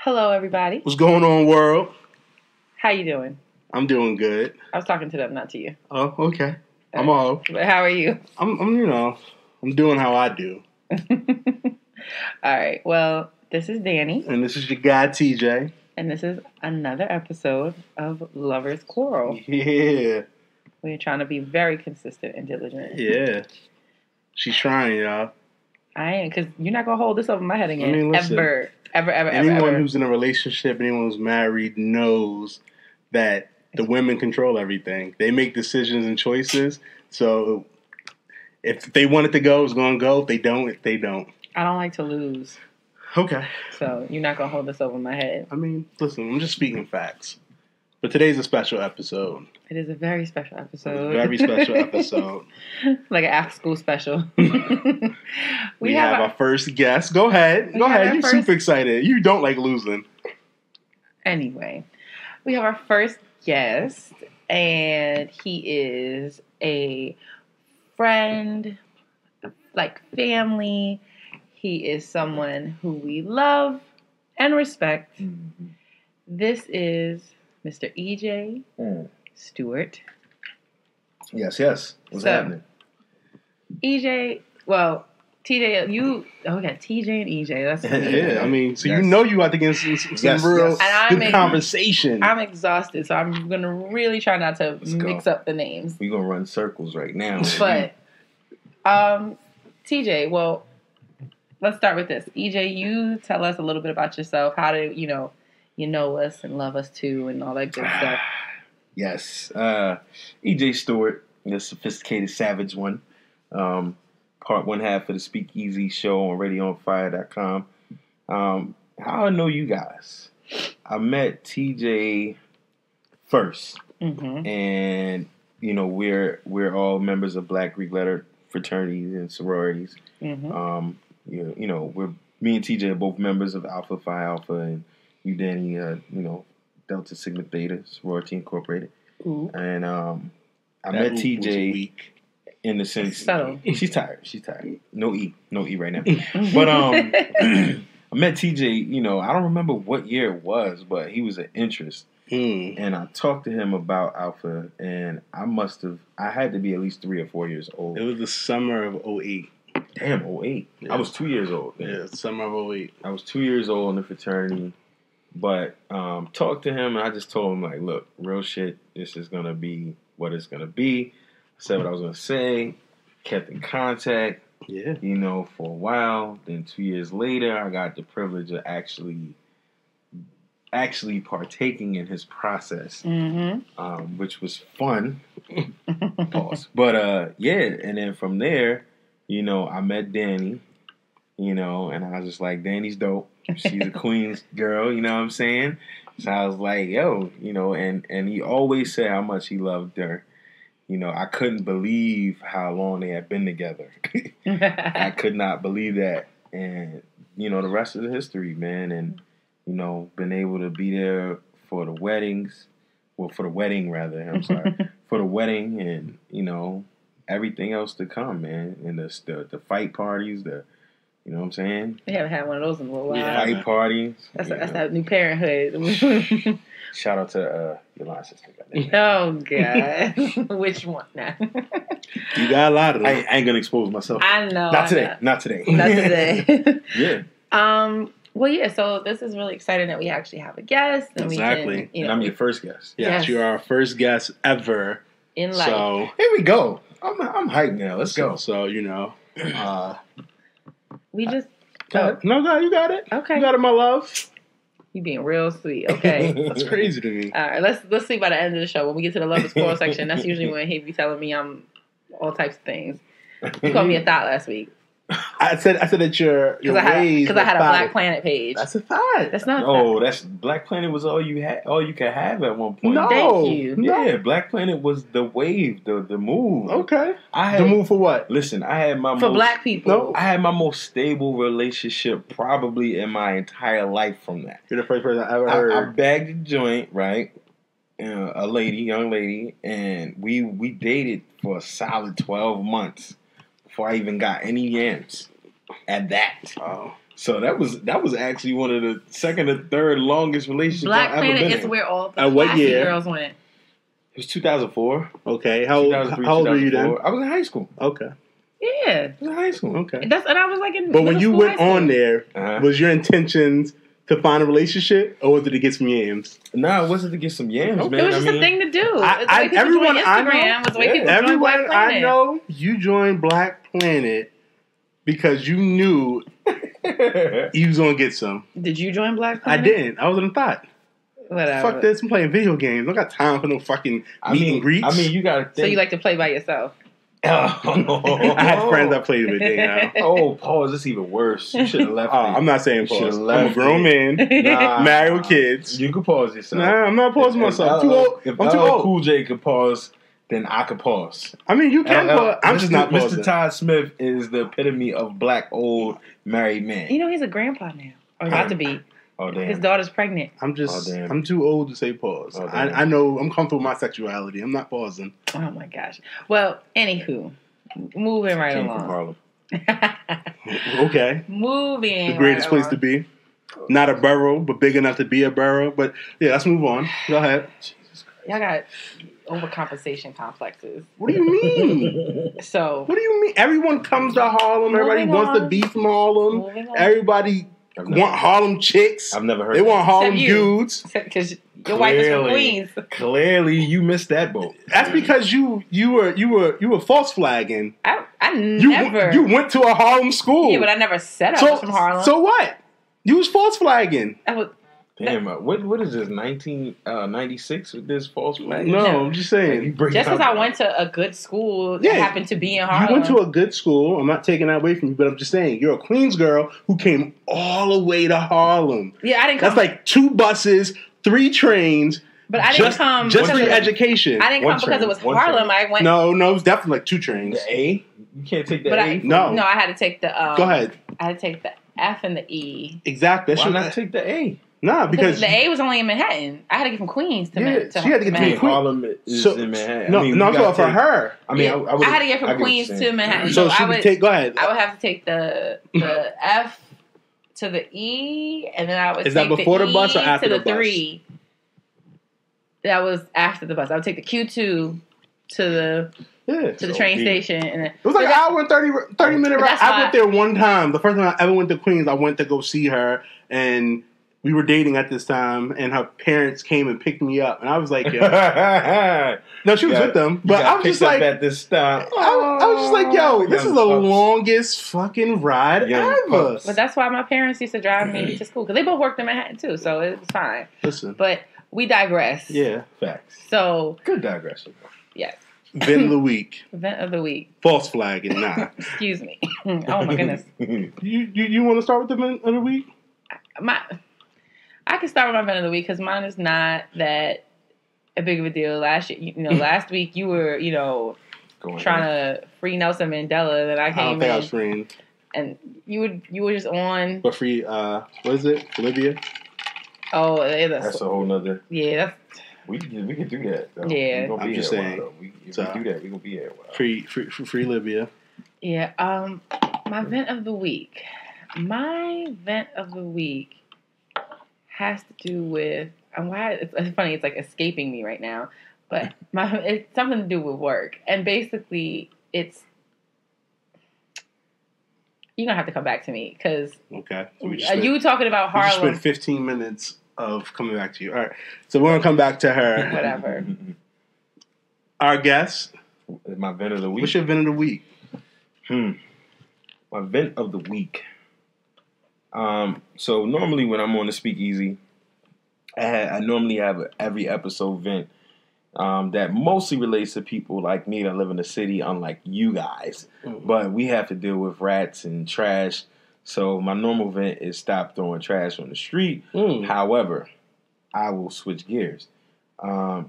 Hello, everybody. What's going on, world? How you doing? I'm doing good. I was talking to them, not to you. Oh, okay. I'm all. But how are you? I'm doing how I do. All right. Well, this is Dani. And this is your guy, TJ. And this is another episode of Lovers Quarrel. Yeah. We're trying to be very consistent and diligent. Yeah. She's trying, y'all. I ain't, because you're not going to hold this over my head again. I mean, listen, ever. Anyone who's in a relationship, anyone who's married knows that the women control everything. They make decisions and choices. So if they want it to go, it's going to go. If they don't, they don't. I don't like to lose. Okay. So you're not going to hold this over my head. I mean, listen, I'm just speaking facts. But today's a special episode. It is a very special episode. Very special episode. Like an after school special. we have our first guest. Go ahead. You're super excited. You don't like losing. Anyway, we have our first guest, and he is a friend, like family. He is someone who we love and respect. Mm-hmm. This is Mr. EJ Stewart. Yes. What's happening? EJ, well, TJ, TJ and EJ. That's yeah. I mean, so you know you have to get some real good conversation. I'm exhausted, so I'm gonna really try not to mix up the names. We're gonna run circles right now. But, TJ, well, let's start with this. EJ, you tell us a little bit about yourself. How do you know us and love us too, and all that good stuff. Yes. EJ Stewart, the sophisticated savage one. Part one half of the SpeakEasy show on radioonfire.com. How I know you guys? I met TJ first. Mm-hmm. And, we're all members of Black Greek letter fraternities and sororities. Mm-hmm. Me and TJ are both members of Alpha Phi Alpha, and you, Danny, Delta Sigma Theta, Sorority Incorporated. Ooh. And I met TJ in the sense... Subtle. She's tired. No E right now. But I met TJ, I don't remember what year it was, but he was an interest. And I talked to him about Alpha, and I had to be at least 3 or 4 years old. It was the summer of 2008. Damn, 2008. Yeah. I was 2 years old then. Yeah, summer of 2008. I was 2 years old in the fraternity. But talked to him, and I just told him, like, look, real shit, this is going to be what it's going to be. I said what I was going to say, kept in contact, for a while. Then 2 years later, I got the privilege of actually partaking in his process, which was fun. Pause. But, and then from there, I met Dani, and I was just like, Dani's dope. She's a Queens girl, you know what I'm saying? So I was like, yo, and he always said how much he loved her. I couldn't believe how long they had been together. I could not believe that. And, the rest is history, man. And, been able to be there for the weddings. Well, for the wedding, rather. I'm sorry. For the wedding and, everything else to come, man. And the fight parties, you know what I'm saying? We haven't had one of those in a little while. Fight parties. That's that new parenthood. Shout out to Yolanda's sister. Oh, God. Which one now? You got a lot of them. I ain't going to expose myself. I know. Not today. Not today. Yeah. Well, yeah, so this is really exciting that we actually have a guest. And exactly. And I'm your first guest. Yes, you are our first guest ever. In life. So, here we go. I'm hyped now. Let's go. So, we just... No, you got it. Okay. You got it, my love. You being real sweet. Okay. That's crazy to me. All right, let's see by the end of the show. When we get to the Lovers Quarrel section, that's usually when he be telling me I'm all types of things. You called me a thought last week. I said that you're because I had a Black Planet page. That's a thought. That's not. Oh, that's Black Planet was all you could have at one point. No, thank you. Yeah, Black Planet was the wave, the move. Okay, the move for what? Listen, I had my Black people. No, I had my most stable relationship probably in my entire life from that. You're the first person I ever heard. I bagged a joint, right? A young lady, and we dated for a solid 12 months before I even got any yams at that. Oh. So that was actually one of the second or third longest relationships Black I've ever been Planet in. is where all the What classy year? girls went. It was 2004. Okay. How old were you then? I was in high school. Okay. Yeah. I was in high school. Okay. And I was like in But when middle you school, went high school. on there, was your intentions to find a relationship, or was it to get some yams? Nah, it wasn't to get some yams, man. It was just a thing to do. It's the way people everyone join I Instagram. know, Was the way people join everyone Black Planet. I know, you joined Black Planet because you knew you was gonna get some. Did you join Black I Planet? didn't. I wasn't a thought. Whatever. Fuck this. I'm playing video games. I don't got time for no fucking meet and greets. I mean, you gotta think. So you like to play by yourself? Oh, no. I had friends I played with. You know. Oh, pause. It's even worse. You should have left. I'm not saying pause. I'm a grown man, Nah, married with kids. You can pause yourself. Nah, I'm not pausing myself. Too old. If I'm too old. Cool J could pause, then I could pause. I mean, you can pause. I'm just not pausing. Mr. Todd Smith is the epitome of black old married man. You know he's a grandpa now, or about to be. Oh damn. His daughter's pregnant. I'm too old to say pause. I know I'm comfortable with my sexuality. I'm not pausing. Oh my gosh. Well, anywho, moving right Came along. from Harlem. Okay. Moving. The greatest right place to be. Not a borough, but big enough to be a borough. But yeah, let's move on. Go ahead. Y'all got overcompensation complexes. What do you mean? So. What do you mean? Everyone comes to Harlem. Everybody wants to be from Harlem. Everybody want Harlem chicks. I've never heard. They want Harlem dudes. Because your wife is from Queens. Clearly, you missed that boat. That's because you were false flagging. I never. You went to a Harlem school. Yeah, but I never said I was from Harlem. So what? You was false flagging. Damn, what is this? 1996 with this false flag? No, I'm just saying. Just because I went to a good school that happened to be in Harlem. You went to a good school. I'm not taking that away from you, but I'm just saying you're a Queens girl who came all the way to Harlem. Yeah, I didn't come. That's like 2 buses, 3 trains. But I didn't come just for education. I didn't come because it was Harlem. I went. No, it was definitely like 2 trains. The A? You can't take the A? No, I had to take the. Go ahead. I had to take the F and the E. Exactly. Why not take the A? Nah, because the A was only in Manhattan. I had to get from Queens to Manhattan. She had to get from Queens. Harlem is in Manhattan. No, I'm talking for her. I mean, I had to get from Queens to Manhattan. So she would take. Go ahead. I would have to take the F to the E, and then I would. Is that before the bus or after the bus? 3. That was after the bus. I would take the Q2 to the train station, and then, it was like an hour and 30 minute ride. I went there one time. The first time I ever went to Queens, I went to go see her, and we were dating at this time, and her parents came and picked me up, and I was like, yo. No, she was with them, but I was just like, at this stop. I was just like, yo, this is the longest fucking ride ever. But that's why my parents used to drive me to school, because they both worked in Manhattan too, so it was fine. Listen, but we digress. Yeah, facts. So good digression. Yes. Vent of the week. Vent of the week. False flagging, nah. Excuse me. Oh my goodness. You want to start with the vent of the week? I can start with my vent of the week because mine is not that a big of a deal. Last week you were, trying to free Nelson Mandela, that I came in. I don't think I was freeing. And you were just on. But free, what is it? Bolivia? Oh, that's a whole nother. Yeah, that's. We can do that. Though. Yeah, I'm just saying. If we do that, we gonna be here. Free Libya. Yeah. My vent of the week. My vent of the week has to do with. It's funny. It's like escaping me right now, but it's something to do with work, and basically it's. You're gonna have to come back to me because. Okay. You talking about Harlem? We just spent 15 minutes of coming back to you. All right. So we're gonna come back to her. Whatever. Our guest. My vent of the week. What's your vent of the week? My vent of the week. So normally when I'm on the SpeakEasy, I normally have every episode vent that mostly relates to people like me that live in the city, unlike you guys. Mm-hmm. But we have to deal with rats and trash. So my normal vent is stop throwing trash on the street. However, I will switch gears.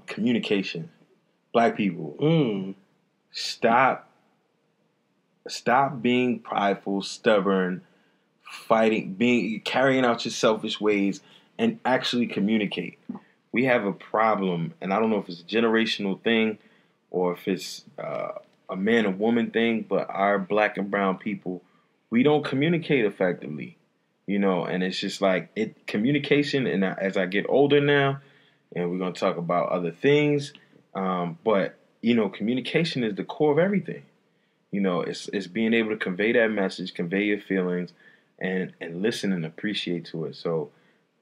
Communication. Black people. Stop being prideful, stubborn, fighting, carrying out your selfish ways, and actually communicate. We have a problem, and I don't know if it's a generational thing or if it's a man and woman thing, but our black and brown people, we don't communicate effectively. You know, and it's just like communication. And as I get older now, and we're gonna talk about other things, but you know, communication is the core of everything. You know, it's being able to convey that message, convey your feelings, and listen and appreciate to it. So,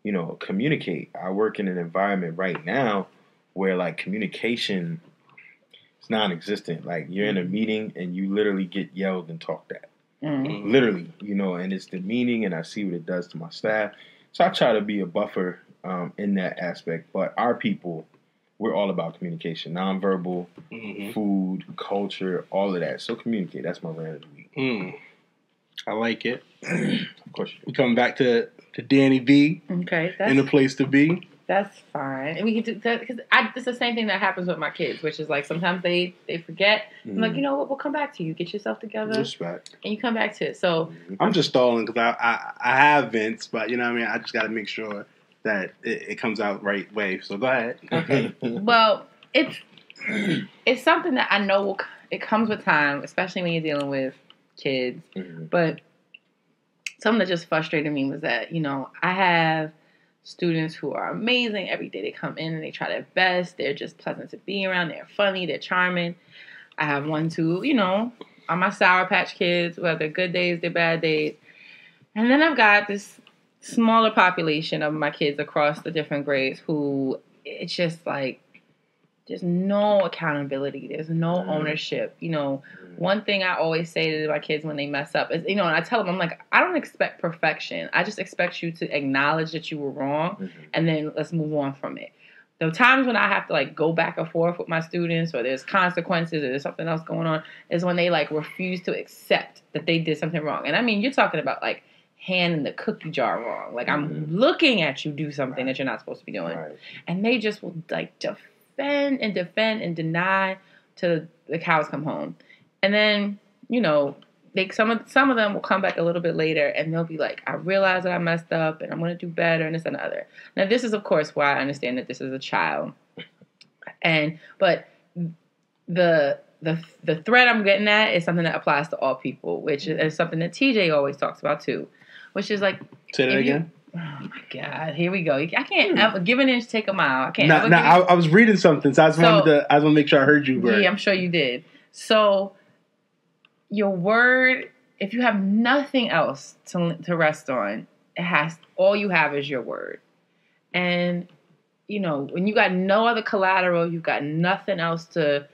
you know, communicate. I work in an environment right now where like communication is non-existent. Like you're in a meeting and you literally get yelled and talked at. Mm-hmm. Literally, you know, and it's demeaning, and I see what it does to my staff. So I try to be a buffer in that aspect. But our people, we're all about communication, nonverbal, food, culture, all of that. So communicate. That's my rant of the week. I like it. Of course. We come back to Danny B. Okay, in a place to be. That's fine, and we can do that because it's the same thing that happens with my kids, which is like sometimes they forget. I'm like, you know what? We'll come back to you. Get yourself together. Respect. And you come back to it. So I'm just stalling because I have Vince, but you know what I mean. I just got to make sure that it comes out right way. So go ahead. Okay. Well, it's something that I know it comes with time, especially when you're dealing with kids. But something that just frustrated me was that, you know, I have students who are amazing. Every day they come in and they try their best. They're just pleasant to be around. They're funny. They're charming. I have one, two, you know, are my Sour Patch Kids, whether they're good days, they're bad days. And then I've got this smaller population of my kids across the different grades who it's just like, there's no accountability. There's no ownership. You know, one thing I always say to my kids when they mess up is, you know, and I tell them, I'm like, I don't expect perfection. I just expect you to acknowledge that you were wrong and then let's move on from it. The times when I have to like go back and forth with my students or there's consequences or there's something else going on is when they like refuse to accept that they did something wrong. And I mean, you're talking about like hand in the cookie jar wrong. Like I'm looking at you do something that you're not supposed to be doing. And they just will like defend and deny till the cows come home. And then, you know, some of them will come back a little bit later and they'll be like, I realize that I messed up and I'm going to do better and this and the other. Now, this is, of course, why I understand that this is a child. But the thread I'm getting at is something that applies to all people, which is something that TJ always talks about too, which is like... Say that again? Oh my God! Here we go. I can't ever give an inch, take a mile. I can't. I was reading something, so I just wanted to make sure I heard you. Right. Yeah, I'm sure you did. So, your word. If you have nothing else to rest on, all you have is your word. And you know, when you got no other collateral, you've got nothing else to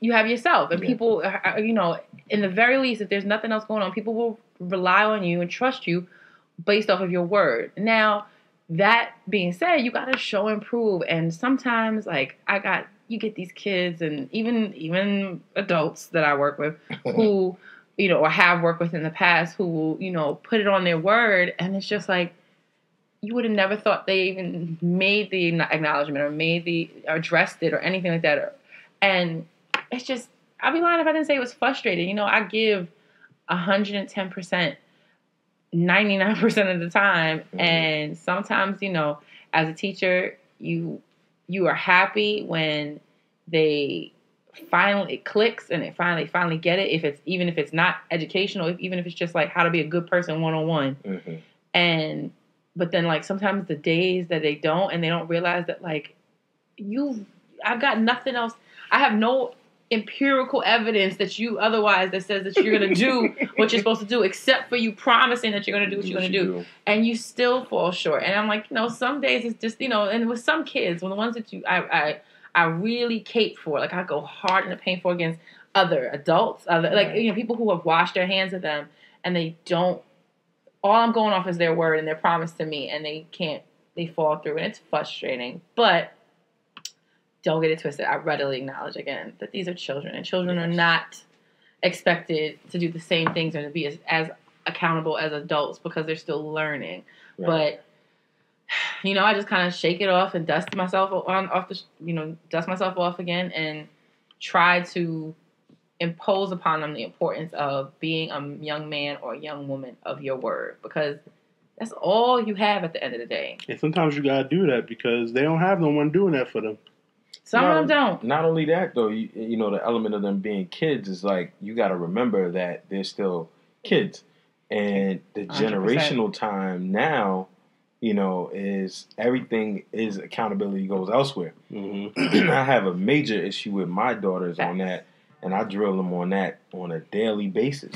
you have yourself. And people, you know, in the very least, if there's nothing else going on, people will rely on you and trust you based off of your word. Now, that being said, you got to show and prove. And sometimes, like, you get these kids and even adults that I work with who, you know, or have worked with in the past who will, you know, put it on their word. And it's just like, you would have never thought they even made the acknowledgement or addressed it or anything like that. And it's just, I'd be lying if I didn't say it was frustrating. You know, I give 110%. 99% of the time. And sometimes, you know, as a teacher, you are happy when it clicks and it finally get it. Even if it's not educational, even if it's just like how to be a good person 101. But then like sometimes the days that they don't, and they don't realize that like I've got nothing else. I have no empirical evidence that says that you're going to do what you're supposed to do, except for you promising that you're going to do what you're going to do. And you still fall short. And I'm like, you know, some days it's just, you know, and with some kids, when the ones that I really cape for, like I go hard in the paint for against other adults, like, you know, people who have washed their hands of them and they don't, all I'm going off is their word and their promise to me, and they fall through, and it's frustrating. But don't get it twisted. I readily acknowledge again that these are children, and children are not expected to do the same things or to be as accountable as adults because they're still learning. Right. But you know, I just kind of shake it off and dust myself off again, and try to impose upon them the importance of being a young man or a young woman of your word, because that's all you have at the end of the day. And sometimes you gotta do that because they don't have no one doing that for them. Some of them don't. Not only that, though, you know, the element of them being kids is like, you got to remember that they're still kids. And the 100%. generational time now, you know, is everything is accountability goes elsewhere. Mm-hmm. I have a major issue with my daughters Facts. on that, and I drill them on that on a daily basis.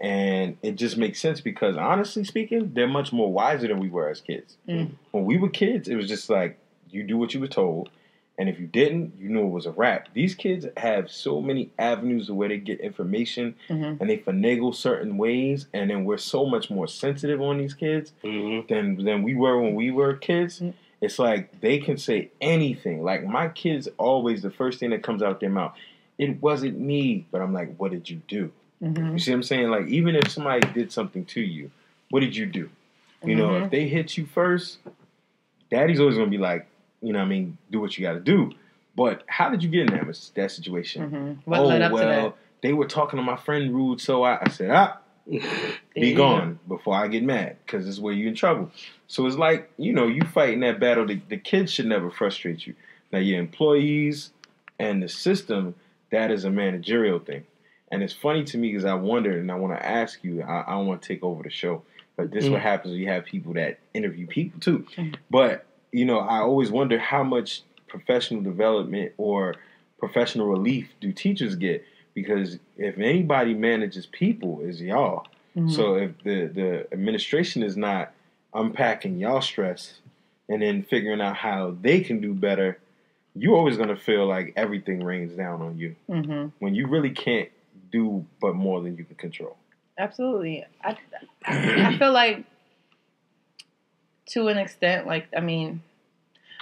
And it just makes sense because, honestly speaking, they're much more wiser than we were as kids. Mm. When we were kids, it was just like, you do what you were told, and if you didn't, you knew it was a wrap. These kids have so many avenues of where they get information, Mm-hmm. and they finagle certain ways, and then we're so much more sensitive on these kids than we were when we were kids. Mm-hmm. It's like they can say anything. Like, my kids always, the first thing that comes out their mouth, it wasn't me, but I'm like, what did you do? Mm-hmm. You see what I'm saying? Like, even if somebody did something to you, what did you do? You know, if they hit you first, daddy's always going to be like, you know what I mean, do what you got to do. But how did you get in that situation? Mm-hmm. What led up to that? They were talking to my friend rude, so I said, be gone before I get mad, because this is where you're in trouble. So it's like, you know, you fighting that battle. The kids should never frustrate you. Now, your employees and the system, that is a managerial thing. And it's funny to me because I wondered, and I want to ask you, I don't want to take over the show, but this is what happens when you have people that interview people too. But, you know, I always wonder how much professional development or professional relief do teachers get? Because if anybody manages people, it's y'all. Mm-hmm. So if the administration is not unpacking y'all stress and then figuring out how they can do better, you're always going to feel like everything rains down on you. Mm-hmm. When you really can't do but more than you can control. Absolutely. I feel like, to an extent, like, I mean,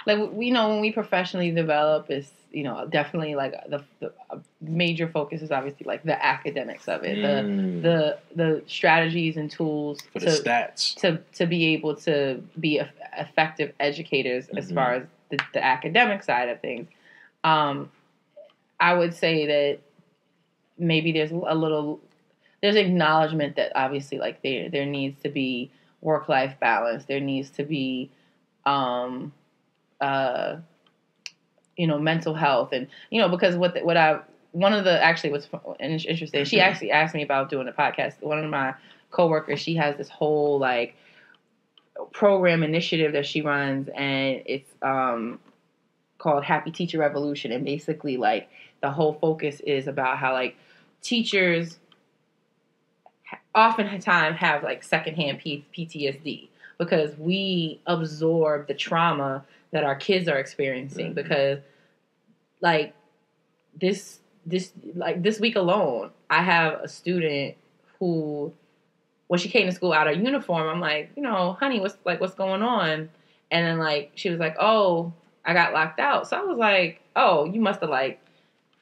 like, we know when we professionally develop, it's, you know, definitely like the major focus is obviously like the academics of it, the strategies and tools for the stats to be able to be effective educators as far as the academic side of things. I would say that maybe there's acknowledgement that obviously like there needs to be work-life balance. There needs to be, mental health, and because one of the actually what's interesting. She actually asked me about doing a podcast. One of my coworkers, she has this whole like program initiative that she runs, and it's called Happy Teacher Revolution, and basically like the whole focus is about how like teachers oftentimes have like secondhand PTSD because we absorb the trauma that our kids are experiencing. Because like this week alone, I have a student who, when she came to school out of uniform, I'm like, honey, what's going on? And then like she was like, oh, I got locked out. So I was like, oh, you must have like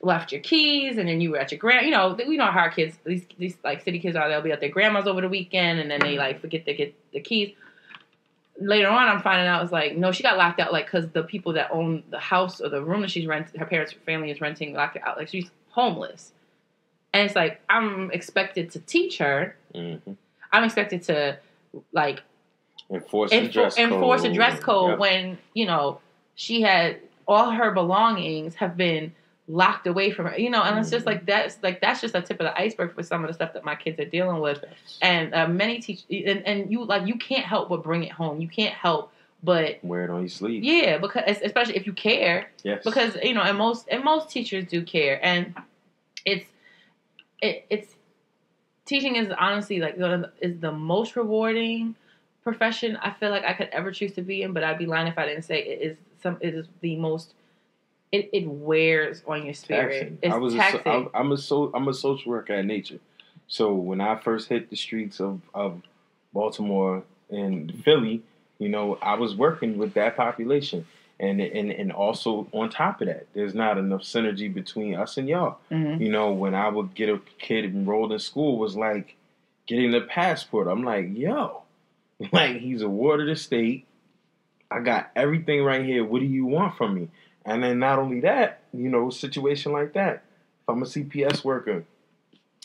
left your keys, and then you were at your we know how our kids, these like city kids are, they'll be at their grandma's over the weekend, and then they like forget to get the keys. Later on, I'm finding out it's like, no, she got locked out like because the people that own the house or the room that she's renting, her parents' family is renting, locked her out. Like she's homeless. And it's like, I'm expected to teach her. Mm-hmm. I'm expected to like enforce a dress code when, she had all her belongings have been locked away from her, and it's just like that's just the tip of the iceberg for some of the stuff that my kids are dealing with. And many teachers, and you can't help but bring it home. You can't help but wear it on your sleeve. Yeah, because especially if you care. Yes. Because and most teachers do care, and it's teaching is honestly like is the most rewarding profession I feel like I could ever choose to be in. But I'd be lying if I didn't say it is the most. It wears on your spirit. Taxing. It's taxing. I'm a social worker at nature. So when I first hit the streets of Baltimore and Philly, I was working with that population. And also on top of that, there's not enough synergy between us and y'all. Mm-hmm. When I would get a kid enrolled in school, was like getting the passport. I'm like, yo, like he's a ward of the state. I got everything right here. What do you want from me? And then not only that, situation like that. If I'm a CPS worker,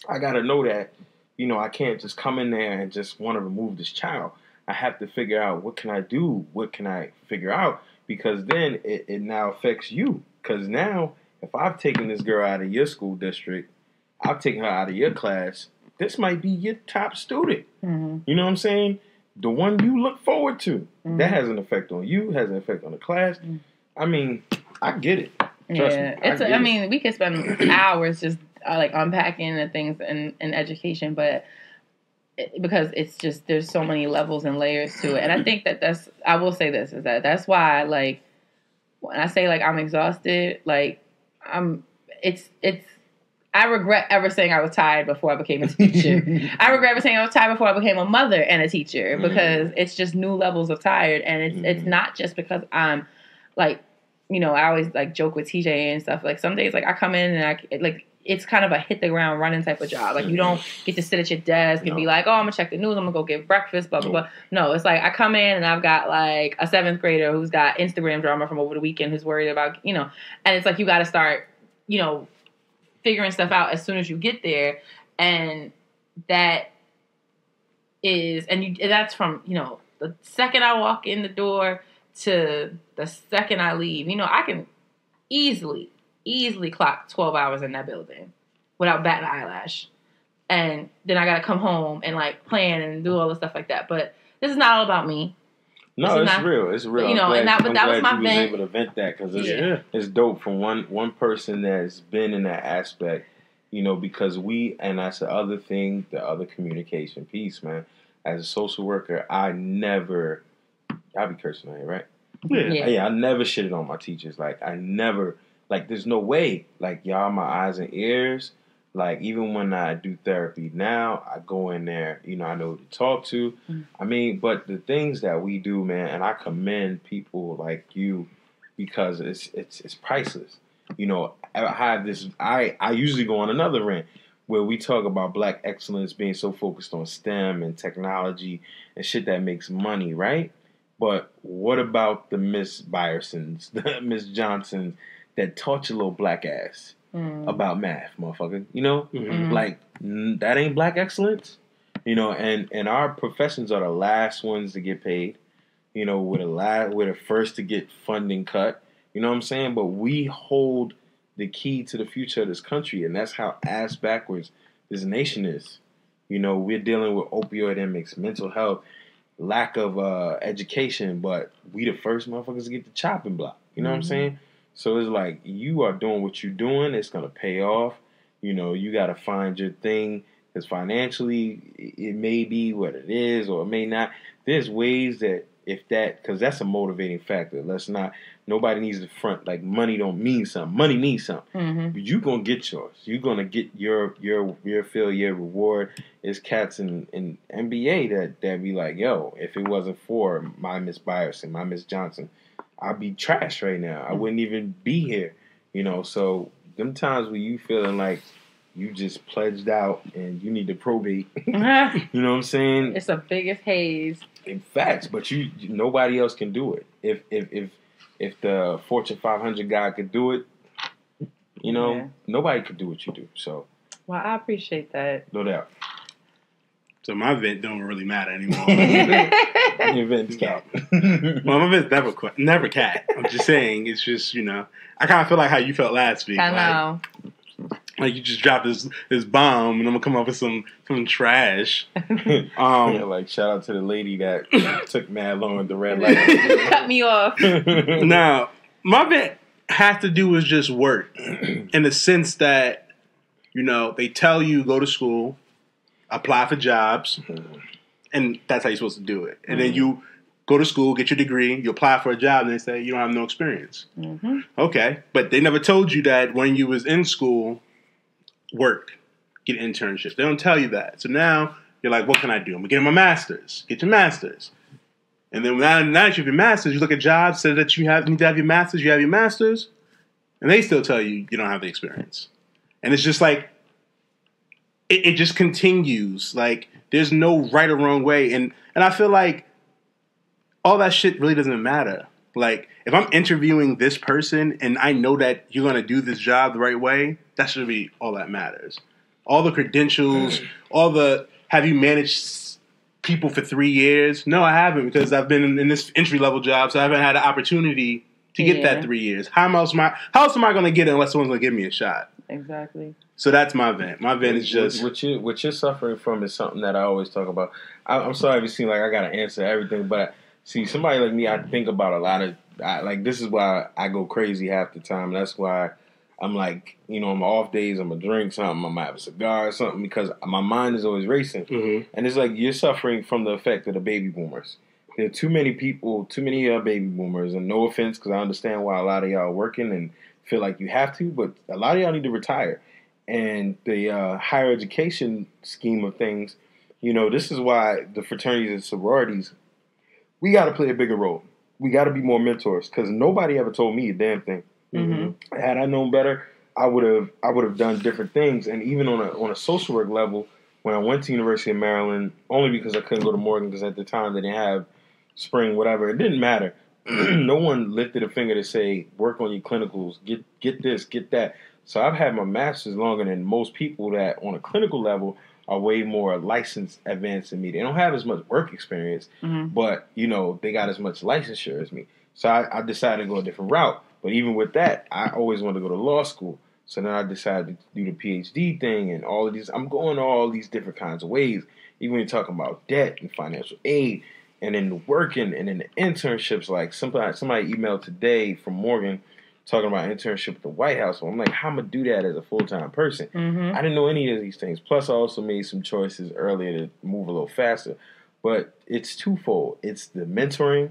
I got to know that, I can't just come in there and just want to remove this child. I have to figure out what can I do? What can I figure out? Because then it now affects you. Because now, if I've taken this girl out of your school district, I've taken her out of your class, this might be your top student. Mm-hmm. You know what I'm saying? The one you look forward to. Mm-hmm. That has an effect on you, has an effect on the class. Mm-hmm. I mean, I get it. Trust me. I mean, we could spend hours just like unpacking the things in education, but because it's just, there's so many levels and layers to it. And I think that I will say this, is that's why, like, when I say, like, I'm exhausted, like, I regret ever saying I was tired before I became a teacher. I regret ever saying I was tired before I became a mother and a teacher, because it's just new levels of tired. And it's not just because I'm, like, you know, I always, like, joke with TJ and stuff. Like, some days, like, I come in and it's kind of a hit the ground running type of job. Like, you don't get to sit at your desk and be like, oh, I'm going to check the news, I'm going to go get breakfast, blah, blah, blah. No, it's like I come in and I've got, like, a 7th grader who's got Instagram drama from over the weekend, who's worried about, you know, and it's like you got to start, you know, figuring stuff out as soon as you get there. And that's from, you know, the second I walk in the door to the second I leave. You know, I can easily clock 12 hours in that building without batting an eyelash. And then I got to come home and, like, plan and do all the stuff like that. But this is not all about me. No, it's real. It's real. You know, that was my vent. Was able to vent that, because it's dope from one person that's been in that aspect. You know, because and that's the other thing, the other communication piece, man. As a social worker, I'll be cursing on here, right? Yeah, I never shitted on my teachers. Like, I never, like, there's no way. Like, y'all my eyes and ears. Like, even when I do therapy now, I go in there, you know, I know who to talk to. I mean, but the things that we do, man, and I commend people like you, because it's priceless. You know, I have this, I usually go on another rant where we talk about Black excellence being so focused on STEM and technology and shit that makes money, right? But what about the Miss Byersons, the Miss Johnsons that taught your little black ass about math, motherfucker? You know, like, that ain't Black excellence. You know, and our professions are the last ones to get paid. You know, we're the first to get funding cut. You know what I'm saying? But we hold the key to the future of this country, and that's how ass backwards this nation is. You know, we're dealing with opioidemics, mental health, lack of education, but we the first motherfuckers to get the chopping block. You know what I'm saying? So it's like, you are doing what you're doing. It's going to pay off. You know, you got to find your thing, because financially it may be what it is or it may not. There's ways that because that's a motivating factor. Nobody needs to front like money don't mean something. Money means something. But you're going to get yours. You're going to get your fill, your reward. It's cats in NBA that be like, yo, if it wasn't for my Miss Byerson, my Miss Johnson, I'd be trash right now. I wouldn't even be here. You know, so them times where you feeling like you just pledged out and you need to probate. You know what I'm saying? It's the biggest haze. In facts, but nobody else can do it. If the Fortune 500 guy could do it, you know, nobody could do what you do. So, well, I appreciate that. No doubt. So my vent don't really matter anymore. Your vent's cat. Well, my vent's never cat. I'm just saying, it's just, you know, I kind of feel like how you felt last week. I know. Like you just dropped this bomb, and I'm gonna come up with some trash. Like shout out to the lady that took mad long at the red light. Cut me off. Now, my vent has to do with just work, in the sense that, you know, they tell you go to school, apply for jobs, and that's how you're supposed to do it. And then you go to school, get your degree, you apply for a job, and they say you don't have no experience. Okay, but they never told you that when you was in school, work, get internships. They don't tell you that. So now you're like, what can I do? I'm getting my master's. Get your master's. And then now that you have your master's, you look at jobs, say that you need to have your master's, you have your master's, and they still tell you you don't have the experience. And it's just like, it just continues. Like, there's no right or wrong way. And I feel like all that shit really doesn't matter. Like, if I'm interviewing this person and I know that you're going to do this job the right way, that should be all that matters. All the credentials, have you managed people for 3 years? No, I haven't, because I've been in this entry-level job, so I haven't had an opportunity to get that 3 years. How else am I going to get it unless someone's going to give me a shot? Exactly. So that's my vent. My vent is just what you're suffering from is something that I always talk about. I'm sorry if it seems like I gotta answer everything, but see, somebody like me, I think about a lot of like this is why I go crazy half the time. That's why I'm like, you know, on my off days, I'm gonna drink something, I might have a cigar or something because my mind is always racing. Mm-hmm. And it's like you're suffering from the effect of the baby boomers. There are too many people, too many baby boomers, and no offense because I understand why a lot of y'all are working and feel like you have to, but a lot of y'all need to retire. And the higher education scheme of things, you know, this is why the fraternities and sororities, we got to play a bigger role. We got to be more mentors because nobody ever told me a damn thing. Mm-hmm. Had I known better, I would have done different things. And even on a social work level, when I went to University of Maryland, only because I couldn't go to Morgan because at the time they didn't have spring, whatever, it didn't matter. No one lifted a finger to say, work on your clinicals, get this, get that. So I've had my master's longer than most people that on a clinical level are way more licensed advanced than me. They don't have as much work experience, but, you know, they got as much licensure as me. So I decided to go a different route. But even with that, I always wanted to go to law school. So then I decided to do the PhD thing and all of these. I'm going all these different kinds of ways. Even when you're talking about debt and financial aid and then the working and then the internships. Like somebody emailed today from Morgan talking about internship at the White House. So I'm like, how am I do that as a full-time person? Mm-hmm. I didn't know any of these things. Plus, I also made some choices earlier to move a little faster. But it's twofold. It's the mentoring.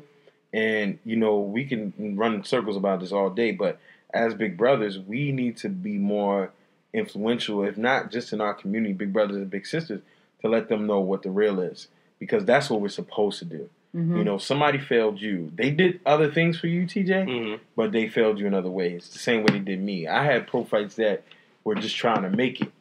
And, you know, we can run in circles about this all day. But as big brothers, we need to be more influential, if not just in our community, big brothers and big sisters, to let them know what the real is. Because that's what we're supposed to do. Mm-hmm. You know, somebody failed you. They did other things for you, TJ, but they failed you in other ways. The same way they did me. I had pro fights that were just trying to make it.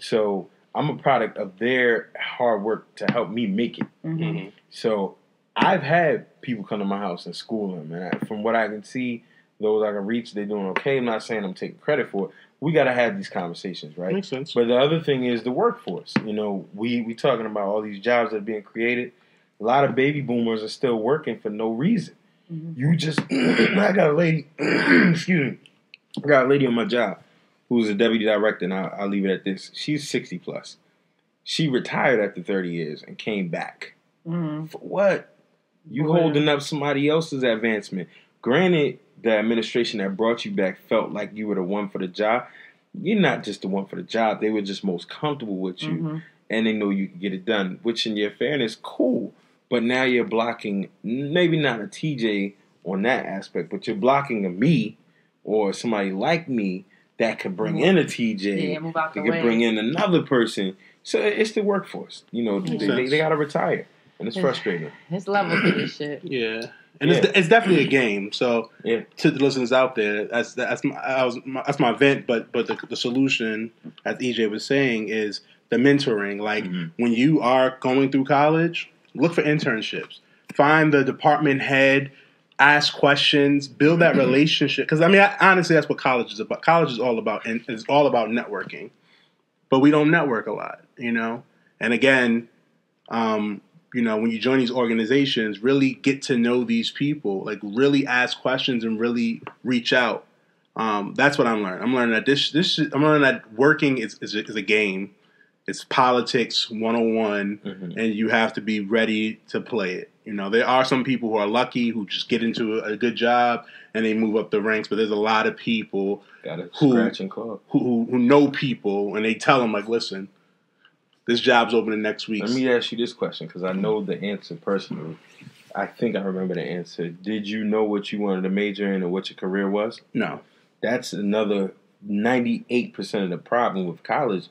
So I'm a product of their hard work to help me make it. Mm-hmm. So I've had people come to my house and school them. And from what I can see, those I can reach, they're doing okay. I'm not saying I'm taking credit for it. We got to have these conversations, right? Makes sense. But the other thing is the workforce. You know, we talking about all these jobs that are being created. A lot of baby boomers are still working for no reason. Mm-hmm. You just, I got a lady, excuse me, I got a lady on my job who's a deputy director, and I'll leave it at this. She's 60 plus. She retired after 30 years and came back. Mm-hmm. For what? You holding up somebody else's advancement. Granted, the administration that brought you back felt like you were the one for the job. You're not just the one for the job. They were just most comfortable with you, and they know you can get it done, which in your fairness, cool. But now you're blocking, maybe not a TJ on that aspect, but you're blocking a me or somebody like me that could bring in a TJ, move out the that way. could bring in another person. So it's the workforce. You know, they got to retire, and it's frustrating. It's levels to this shit. Yeah. And it's definitely a game. So to the listeners out there, that's my vent. But the solution, as EJ was saying, is the mentoring. Like when you are going through college, look for internships. Find the department head. Ask questions. Build that relationship. Because honestly, that's what college is about. College is all about networking. But we don't network a lot, you know. And again, you know, when you join these organizations, really get to know these people. Like, really ask questions and really reach out. That's what I'm learning. I'm learning that I'm learning that working is a game. It's politics 101, and you have to be ready to play it. You know, there are some people who are lucky who just get into a good job and they move up the ranks, but there's a lot of people who know people and they tell them, like, listen, this job's opening next week. Let me ask you this question, because I know the answer personally. I think I remember the answer. Did you know what you wanted to major in or what your career was? No. That's another 98% of the problem with college.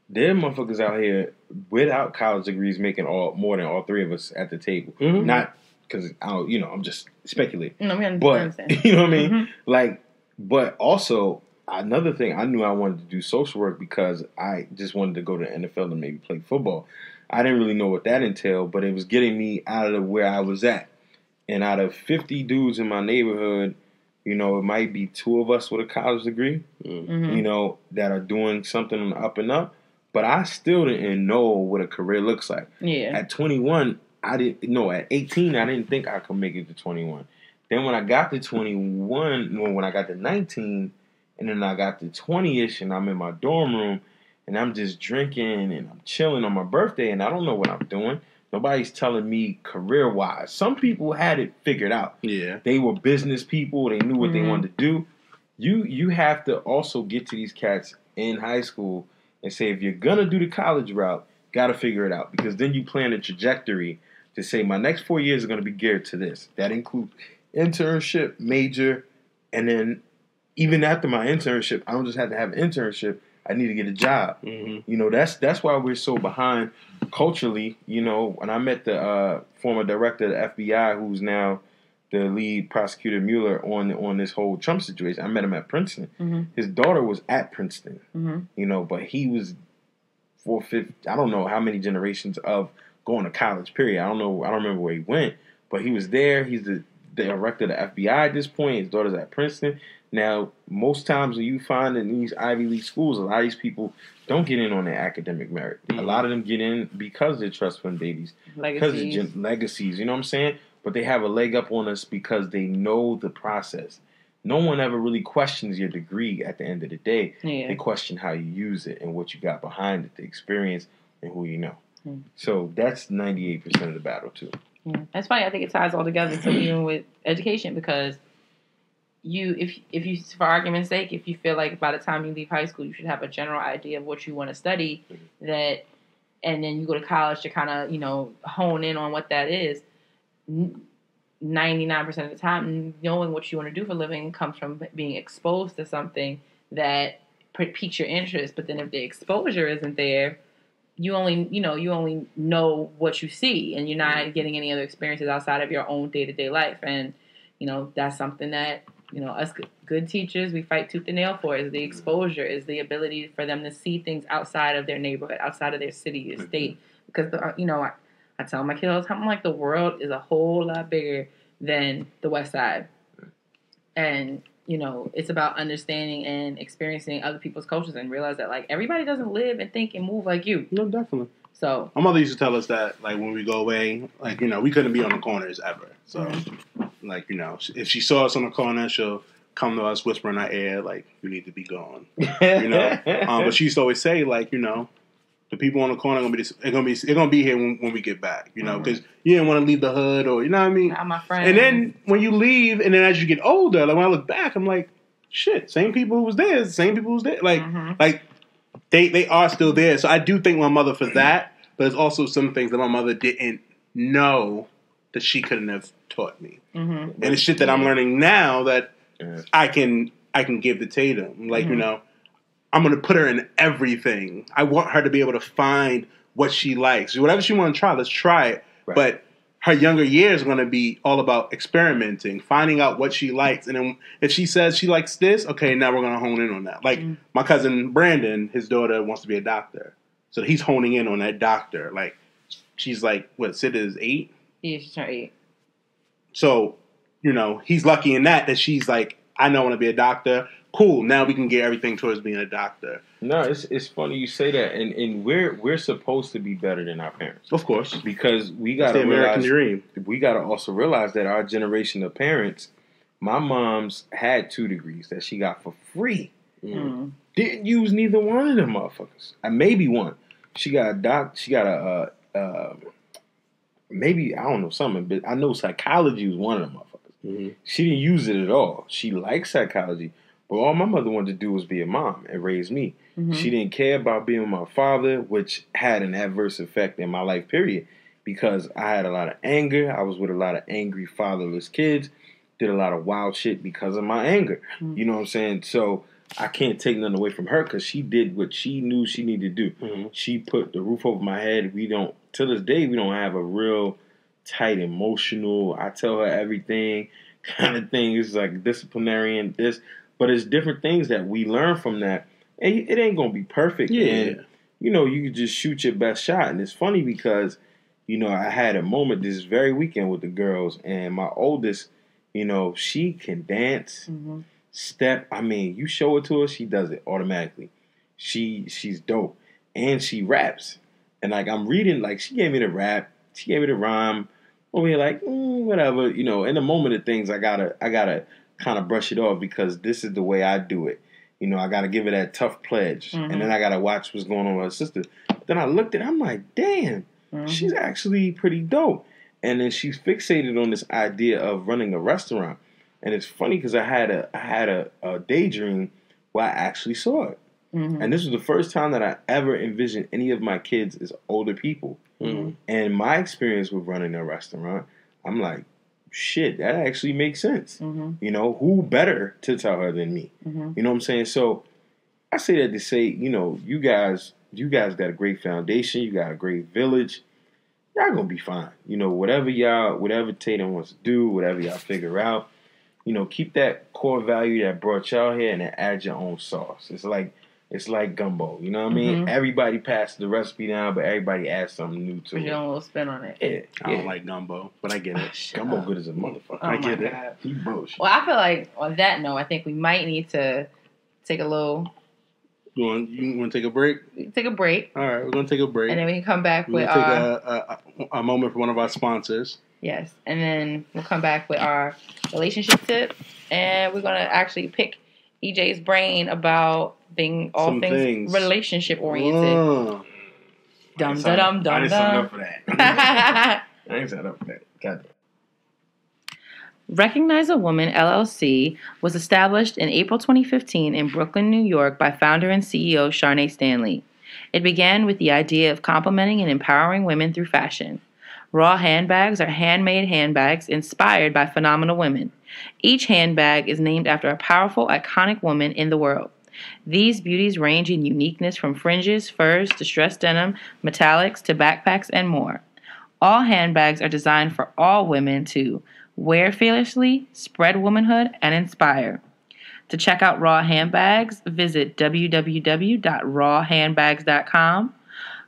There are motherfuckers out here without college degrees making more than all three of us at the table. Mm-hmm. Not because I'm just speculating. No, we understand. But you know what I mean? Mm-hmm. Like, but also another thing, I knew I wanted to do social work because I just wanted to go to the NFL and maybe play football. I didn't really know what that entailed, but it was getting me out of where I was at. And out of 50 dudes in my neighborhood, you know, it might be 2 of us with a college degree, you know, that are doing something on the up and up. But I still didn't know what a career looks like. Yeah. At 21, I didn't know. At 18, I didn't think I could make it to 21. Then when I got to 21, when I got to 19, And then I got to 20-ish and I'm in my dorm room and I'm just drinking and I'm chilling on my birthday and I don't know what I'm doing. Nobody's telling me career-wise. Some people had it figured out. Yeah. They were business people. They knew what they wanted to do. You have to also get to these cats in high school and say, if you're going to do the college route, got to figure it out. Because then you plan a trajectory to say, my next 4 years are going to be geared to this. That includes internship, major, and then even after my internship, I don't just have to have an internship. I need to get a job. Mm-hmm. You know, that's why we're so behind culturally. You know, when I met the former director of the FBI, who's now the lead prosecutor Mueller on this whole Trump situation, I met him at Princeton. Mm-hmm. His daughter was at Princeton. Mm-hmm. You know, but he was I don't know how many generations of going to college. Period. I don't remember where he went, but he was there. He's the director of the FBI at this point. His daughter's at Princeton. Now, most times when you find in these Ivy League schools, a lot of these people don't get in on their academic merit. Mm-hmm. A lot of them get in because they're trust fund babies. Legacies. Because of legacies, you know what I'm saying? But they have a leg up on us because they know the process. No one ever really questions your degree at the end of the day. Yeah. They question how you use it and what you got behind it, the experience, and who you know. Mm-hmm. So that's 98% of the battle, too. Yeah. That's funny. I think it ties all together, so even with education, because if you, for argument's sake, if you feel like by the time you leave high school, you should have a general idea of what you want to study, and then you go to college to kind of, hone in on what that is. 99% of the time, knowing what you want to do for a living comes from being exposed to something that piques your interest. But then if the exposure isn't there, you only know what you see, and you're not getting any other experiences outside of your own day-to-day life. And, that's something that, us good teachers, we fight tooth and nail for, is the exposure, is the ability for them to see things outside of their neighborhood, outside of their city or state. Because, I tell my kids all the time, I'm like, the world is a whole lot bigger than the West Side. And, it's about understanding and experiencing other people's cultures and realize that, like, everybody doesn't live and think and move like you. No, definitely. So my mother used to tell us that, like, when we go away, like, we couldn't be on the corners ever. So, like, if she saw us on the corner, she'll come to us, whisper in our ear, like, you need to be gone. But she used to always say, like, the people on the corner are gonna be here when we get back, because you didn't want to leave the hood, or you know what I mean. Not my friends. And then when you leave, and then as you get older, like when I look back, I'm like, shit, same people who was there, like they are still there. So I do thank my mother for that, but there's also some things that my mother didn't know that she couldn't have taught me, and it's shit that I'm learning now that I can give to Tatum, like I'm going to put her in everything. I want her to be able to find what she likes. Whatever she wants to try, let's try it. Right. But her younger years are going to be all about experimenting, finding out what she likes. And then if she says she likes this, okay, now we're going to hone in on that. Like my cousin Brandon, his daughter wants to be a doctor. So he's honing in on that doctor. Like, she's like, what, Sid is 8? Yeah, she's 8. So, he's lucky in that she's like, I know I want to be a doctor. Cool. Now we can get everything towards being a doctor. No, it's funny you say that, and we're supposed to be better than our parents, of course, because we got to American dream. We got to also realize that our generation of parents, my mom's had 2 degrees that she got for free. Didn't use neither one of them motherfuckers. Maybe one. She got a maybe I don't know something, but I know psychology was one of them motherfuckers. She didn't use it at all. She liked psychology. But all my mother wanted to do was be a mom and raise me. She didn't care about being with my father, which had an adverse effect in my life, period. Because I had a lot of anger. I was with a lot of angry, fatherless kids. Did a lot of wild shit because of my anger. You know what I'm saying? So I can't take nothing away from her because she did what she knew she needed to do. She put the roof over my head. To this day, we don't have a real tight emotional, I tell her everything kind of thing. It's like disciplinarian, but it's different things that we learn from that. And it ain't going to be perfect. Yeah. And, you can just shoot your best shot. And it's funny because, I had a moment this very weekend with the girls. And my oldest, she can dance, step. I mean, you show it to her, she does it automatically. She's dope. And she raps. And, like, I'm reading, like, she gave me the rap. She gave me the rhyme. Over here, like, whatever. In the moment of things, I gotta kind of brush it off because this is the way I do it. You know, I got to give her that tough pledge. And then I got to watch what's going on with her sister. Then I looked at her, I'm like, damn, she's actually pretty dope. And then she's fixated on this idea of running a restaurant. And it's funny because I had a daydream where I actually saw it. And this was the first time that I ever envisioned any of my kids as older people. And my experience with running a restaurant, I'm like, shit, that actually makes sense. You know, who better to tell her than me? You know what I'm saying? So I say that to say, you know, you guys got a great foundation. You got a great village. Y'all gonna be fine. You know, whatever Tatum wants to do, whatever y'all figure out, you know, keep that core value that brought y'all here and then add your own sauce. It's like gumbo. You know what I mean? Everybody passed the recipe down, but everybody adds something new to Put it. your own little spin on it. Yeah. I don't like gumbo, but I get it. Gumbo good as a motherfucker. Oh I get my it. God. He bullshit. Well, I feel like on that note, I think we might need to take a little. You want to take a break? All right, we're going to take a break. And then we can come back with our... take a moment for one of our sponsors. Yes. And then we'll come back with our relationship tip. And we're going to actually pick EJ's brain about all things relationship oriented. Dum da dum dum. I didn't sign up for that. I ain't signed up for that. God. Recognize a Woman, LLC was established in April 2015 in Brooklyn, New York by founder and CEO Sharnae Stanley. It began with the idea of complimenting and empowering women through fashion. Raw handbags are handmade handbags inspired by phenomenal women. Each handbag is named after a powerful, iconic woman in the world. These beauties range in uniqueness from fringes, furs, distressed denim, metallics, to backpacks, and more. All handbags are designed for all women to wear fearlessly, spread womanhood, and inspire. To check out Raw Handbags, visit www.rawhandbags.com.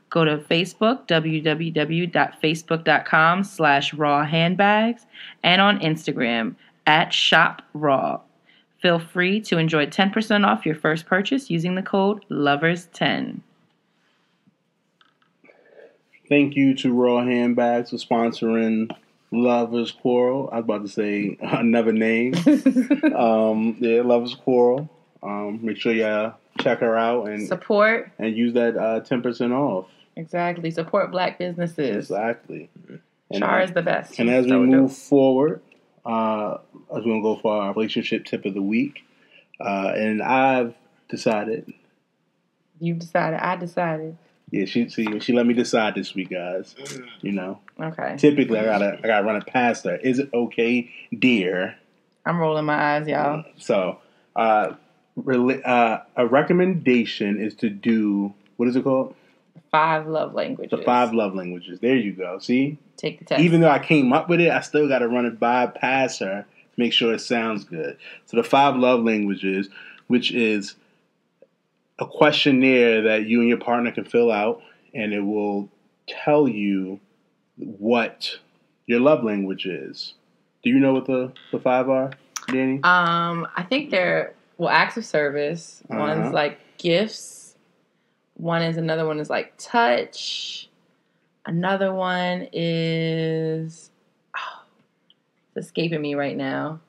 Go to Facebook, www.facebook.com/rawhandbags, and on Instagram @shopraw. Feel free to enjoy 10% off your first purchase using the code LOVERS10. Thank you to Raw Handbags for sponsoring Lovers Quarrel. I was about to say another name. Lovers Quarrel. Make sure y'all check her out and support and use that 10% off. Exactly. Support black businesses. Exactly. And, Char is the best. And as we move forward, I was going to go for our relationship tip of the week. And I've decided. You've decided. I decided. Yeah, she let me decide this week, guys. You know. Okay. Typically, I gotta run it past her. Is it okay, dear? I'm rolling my eyes, y'all. So, a recommendation is to do, what is it called? 5 love languages. The 5 love languages. There you go. See? Take the test. Even though I came up with it, I still got to run it past her to make sure it sounds good. So the 5 love languages, which is a questionnaire that you and your partner can fill out, and it will tell you what your love language is. Do you know what the 5 are, Danny? I think they're, acts of service. One's like gifts. Another one is like touch. Another one is, it's escaping me right now.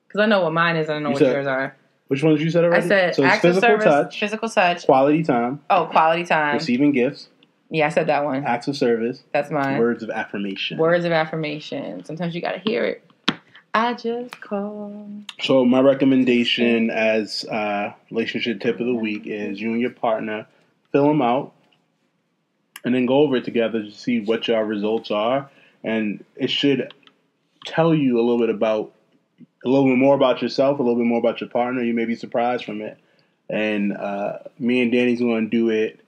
Because I know what mine is and I know what yours are. Which ones you said already? I said so acts of service, physical touch. Quality time. Oh, quality time. Receiving gifts. Yeah, I said that one. Acts of service. That's mine. Words of affirmation. Words of affirmation. Sometimes you got to hear it. I just call. So my recommendation as relationship tip of the week is you and your partner fill them out and then go over it together to see what your results are. And it should tell you a little bit more about yourself, a little bit more about your partner. You may be surprised from it. And me and Danny's going to do it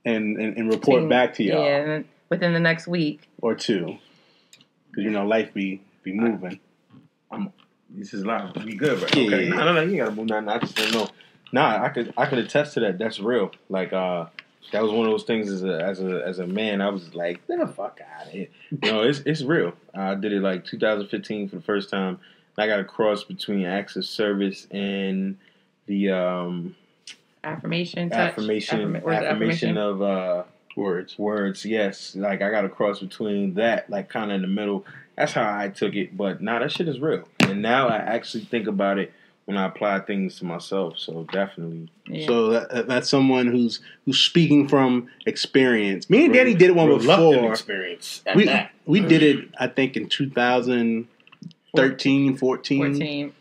and report back to y'all. Yeah, within the next week. Or 2. Because, life be moving. This is live. We good, right? Yeah, okay. yeah. No, you gotta move nothing. I just don't know. Nah, I could attest to that. That's real. Like, that was one of those things as a man. I was like, get the fuck out of here. It's real. I did it like 2015 for the first time. I got a cross between acts of service and the affirmation of words. Yes, like I got a cross between that, like kind of in the middle. That's how I took it. But nah, that shit is real. And now I actually think about it when I apply things to myself. So definitely. Yeah. So that's someone who's speaking from experience. Me and Danny did one before. Experience. We did it, I think, in 2013, 14.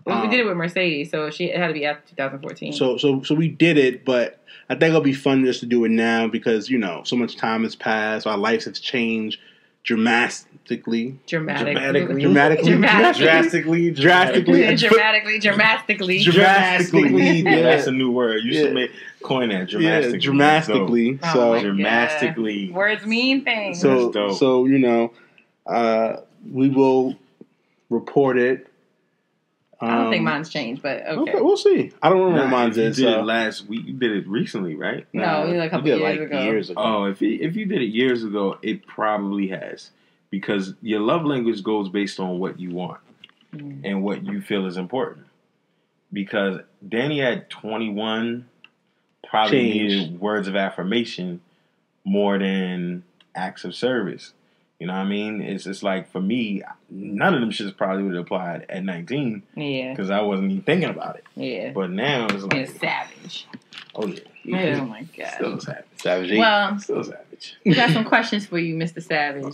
Well, we did it with Mercedes, so it had to be after 2014. So we did it, but I think it'll be fun just to do it now because so much time has passed. Our lives have changed dramatically. Dramatically. Yeah, that's a new word. You should coin that. Dramatically. Yeah, dramatically. Oh So dramatically. Words mean things. So we will report it. I don't think mine's changed, but okay. We'll see. I don't remember what mine's is. You did it last week. You did it recently, right? No, we did a couple years ago. Oh, if you did it years ago, it probably has. Because your love language goes based on what you want and what you feel is important. Because Danny at 21 probably needed words of affirmation more than acts of service. You know what I mean? It's just like, for me, none of them shits probably would have applied at 19. Yeah. Because I wasn't even thinking about it. Yeah. But now it's like... It's savage. Oh, yeah. Oh, my God. Still savage. Still savage. We got some questions for you, Mr. Savage.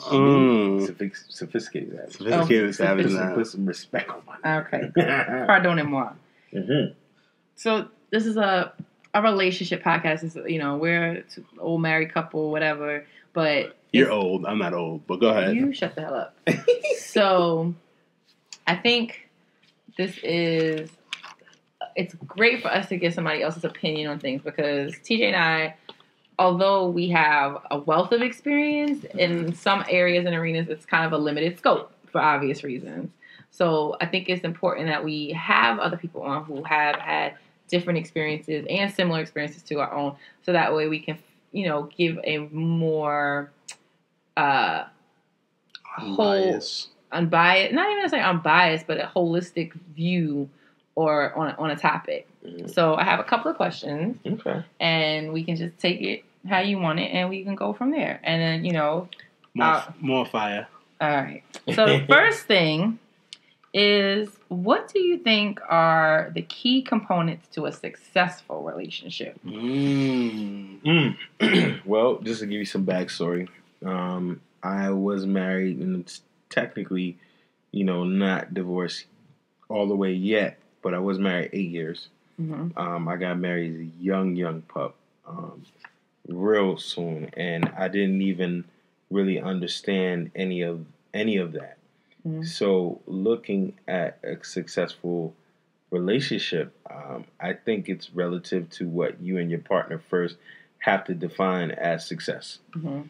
Sophisticated savage. Sophisticated savage now. Put some respect on my name. Okay. Pardonnez-moi. Mm-hmm. So this is a relationship podcast. It's, we're an old married couple, whatever. But you're old. I'm not old, but go ahead. You shut the hell up. So I think it's great for us to get somebody else's opinion on things because TJ and I, although we have a wealth of experience in some areas and arenas, it's kind of a limited scope for obvious reasons. So I think it's important that we have other people on who have had different experiences and similar experiences to our own, so that way we can, give a more unbiased, not even to say unbiased, but a holistic view or on a topic. Mm-hmm. So I have a couple of questions. Okay. And we can just take it how you want it, and we can go from there. And then, more fire. All right. So the first thing is, what do you think are the key components to a successful relationship? Well, just to give you some backstory, I was married, and it's technically, not divorced all the way yet, but I was married 8 years. Mm-hmm. I got married as a young pup, real soon, and I didn't even really understand any of that. Mm-hmm. So looking at a successful relationship, I think it's relative to what you and your partner first have to define as success. Mm-hmm.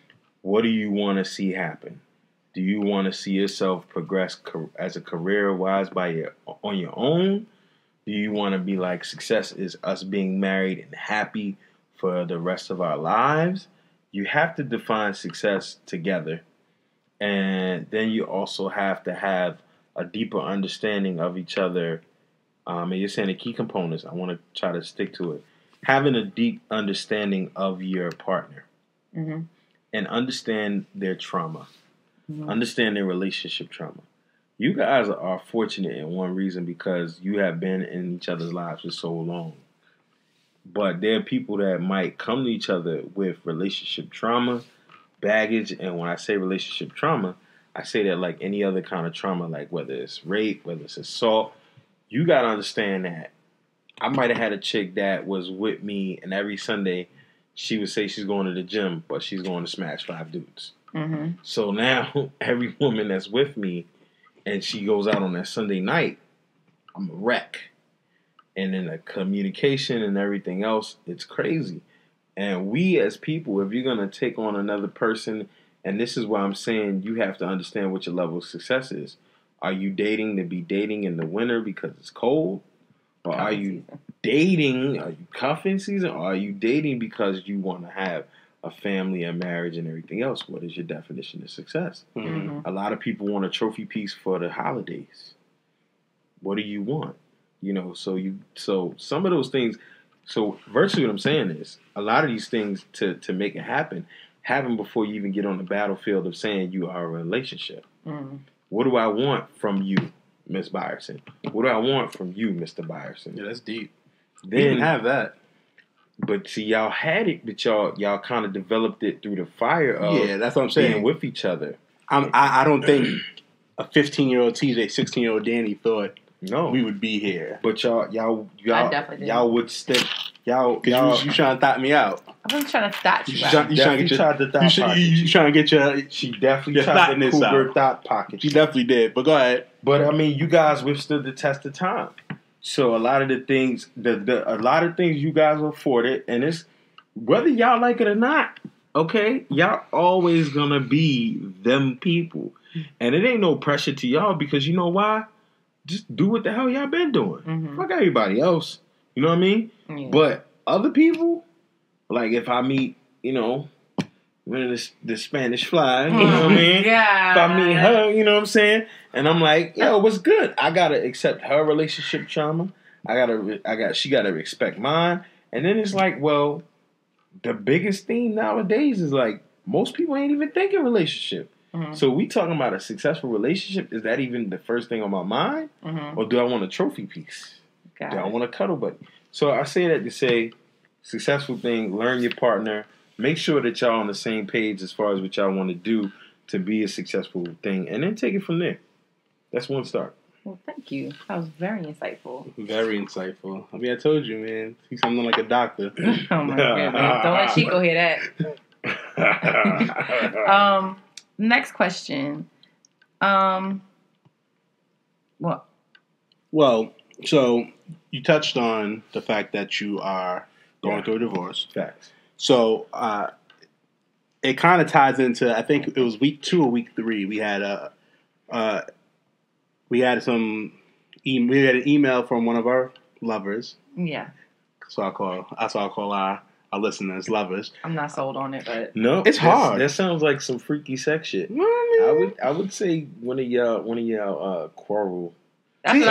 What do you want to see happen? Do you want to see yourself progress as a career-wise on your own? Do you want to be like, success is us being married and happy for the rest of our lives? You have to define success together. And then you also have to have a deeper understanding of each other. And you're saying the key components. I want to try to stick to it. Having a deep understanding of your partner. Mm-hmm. And understand their trauma. Mm-hmm. Understand their relationship trauma. You guys are fortunate in one reason, because you have been in each other's lives for so long. But there are people that might come to each other with relationship trauma, baggage, and when I say relationship trauma, I say that like any other kind of trauma, like whether it's rape, whether it's assault. You got to understand that I might have had a chick that was with me, and every Sunday she would say she's going to the gym, but she's going to smash 5 dudes. Mm-hmm. So now every woman that's with me and she goes out on that Sunday night, I'm a wreck. And then the communication and everything else, it's crazy. And we as people, if you're going to take on another person, and this is why I'm saying you have to understand what your level of success is. Are you dating to be dating in the winter because it's cold? Or are you dating, are you cuffing season? Or are you dating because you want to have a family, a marriage, and everything else? What is your definition of success? Mm-hmm. A lot of people want a trophy piece for the holidays. What do you want? So some of those things, so virtually what I'm saying is, a lot of these things to make it happen before you even get on the battlefield of saying you are a relationship. Mm-hmm. What do I want from you, Miss Byerson? What do I want from you, Mr. Byerson? Yeah, that's deep. Then, we didn't have that. But see, y'all had it, but y'all kind of developed it through the fire of that's what I'm saying. being with each other. I don't think a 15-year-old TJ, 16-year-old Danny thought we would be here. But y'all definitely did. Y'all would stick. Y'all you trying to thot me out. I wasn't trying to thot you out. You trying to get your She definitely tried to cougar thought pocket. She definitely did. But go ahead. But I mean, you guys withstood the test of time. So a lot of the things, a lot of things you guys were afforded, and it's whether y'all like it or not. Okay, y'all always gonna be them people, and it ain't no pressure to y'all because you know why? Just do what the hell y'all been doing. Mm-hmm. Fuck everybody else. You know what I mean? Yeah. But other people, like if I meet, the Spanish fly, you know what I mean? Yeah. If I meet her, you know what I'm saying? And I'm like, yo, what's good? I gotta accept her relationship trauma. She gotta respect mine. And then it's like, well, the biggest theme nowadays is like most people ain't even thinking relationship. Mm-hmm. So we talking about a successful relationship. Is that even the first thing on my mind? Mm-hmm. Or do I want a trophy piece? Do I want a cuddle buddy? So I say that to say, successful thing, learn your partner. Make sure that y'all on the same page as far as what y'all want to do to be a successful thing. And then take it from there. That's one start. Well, thank you. That was very insightful. Very insightful. I mean, I told you, man. He's something like a doctor. Oh, my goodness. Don't let Chico hear that. Next question. What? Well, so you touched on the fact that you are going through a divorce. Facts. So it kind of ties into, I think it was week 2 or week 3. We had an email from one of our lovers. Yeah. So I'll call our listeners lovers. I'm not sold on it, but no, it's hard. That sounds like some freaky sex shit. I would say one of y'all quarrel. I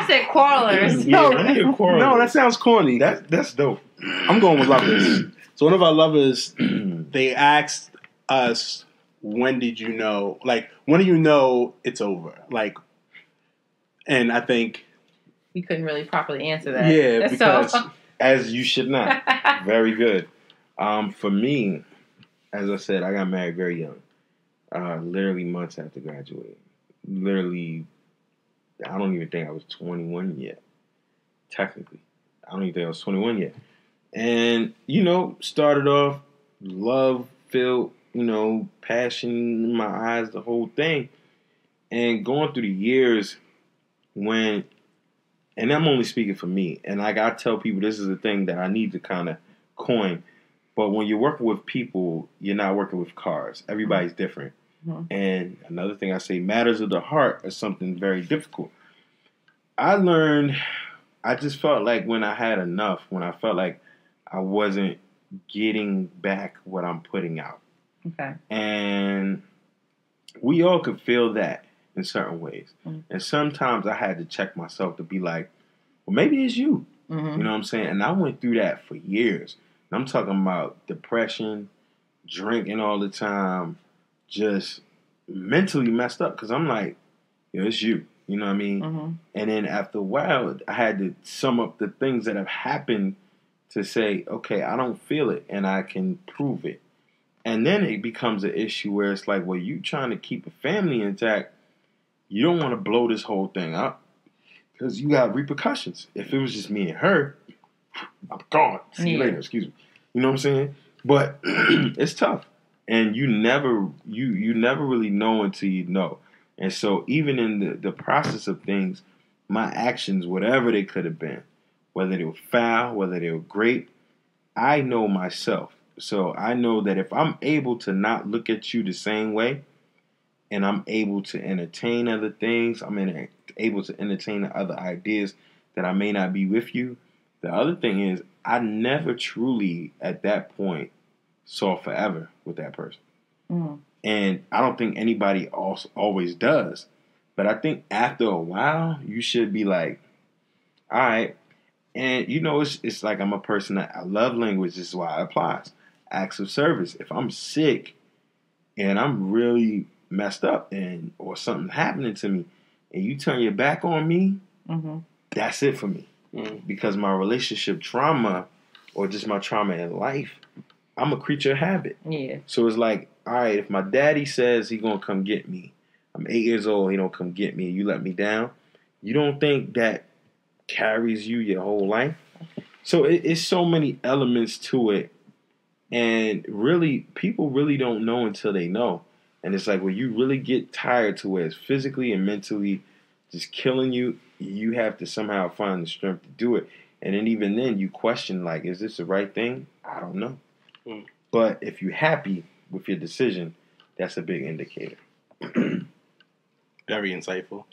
said quarrelers. No, that sounds corny. That's dope. I'm going with lovers. So one of our lovers, they asked us, when did you know? Like, when do you know it's over? Like, and I think we couldn't really properly answer that. Yeah, because as you should not. Very good. For me, as I said, I got married very young. Literally months after graduating. Literally, I don't even think I was 21 yet. Technically. I don't even think I was 21 yet. And, started off love-filled, passion in my eyes, the whole thing. And going through the years and I'm only speaking for me, and like I tell people, this is a thing that I need to kind of coin. But when you're working with people, you're not working with cars. Everybody's different. Mm-hmm. And another thing I say, matters of the heart is something very difficult. I just felt like when I had enough, when I felt like I wasn't getting back what I'm putting out. Okay. And we all could feel that in certain ways. Mm-hmm. And sometimes I had to check myself to be like, well, maybe it's you. Mm-hmm. You know what I'm saying? And I went through that for years. And I'm talking about depression, drinking all the time, just mentally messed up because I'm like, it's you. You know what I mean? Mm-hmm. And then after a while, I had to sum up the things that have happened to say, okay, I don't feel it and I can prove it. And then it becomes an issue where it's like, well, you trying to keep a family intact. You don't want to blow this whole thing up because you got repercussions. If it was just me and her, I'm gone. See you later. Excuse me. You know what I'm saying? But it's tough, and you never really know until you know. And so even in the process of things, my actions, whatever they could have been, whether they were foul, whether they were great, I know myself. So I know that if I'm able to not look at you the same way, and I'm able to entertain other things, I'm able to entertain other ideas that I may not be with you. The other thing is, I never truly, at that point, saw forever with that person. Mm. And I don't think anybody always does. But I think after a while, you should be like, all right. And, it's like I'm a person that I love language. This is why it applies. Acts of service. If I'm sick and I'm really messed up or something happening to me and you turn your back on me That's it for me. Because my relationship trauma or just my trauma in life, I'm a creature of habit. Yeah. So it's like, all right, if my daddy says he gonna come get me, I'm 8 years old, he don't come get me, and you let me down, you don't think that carries you your whole life? So it's so many elements to it. And really, people really don't know until they know. And it's like when you really get tired to where it's physically and mentally just killing you, you have to somehow find the strength to do it. And then even then, you question, like, is this the right thing? I don't know. But if you're happy with your decision, that's a big indicator. Very insightful.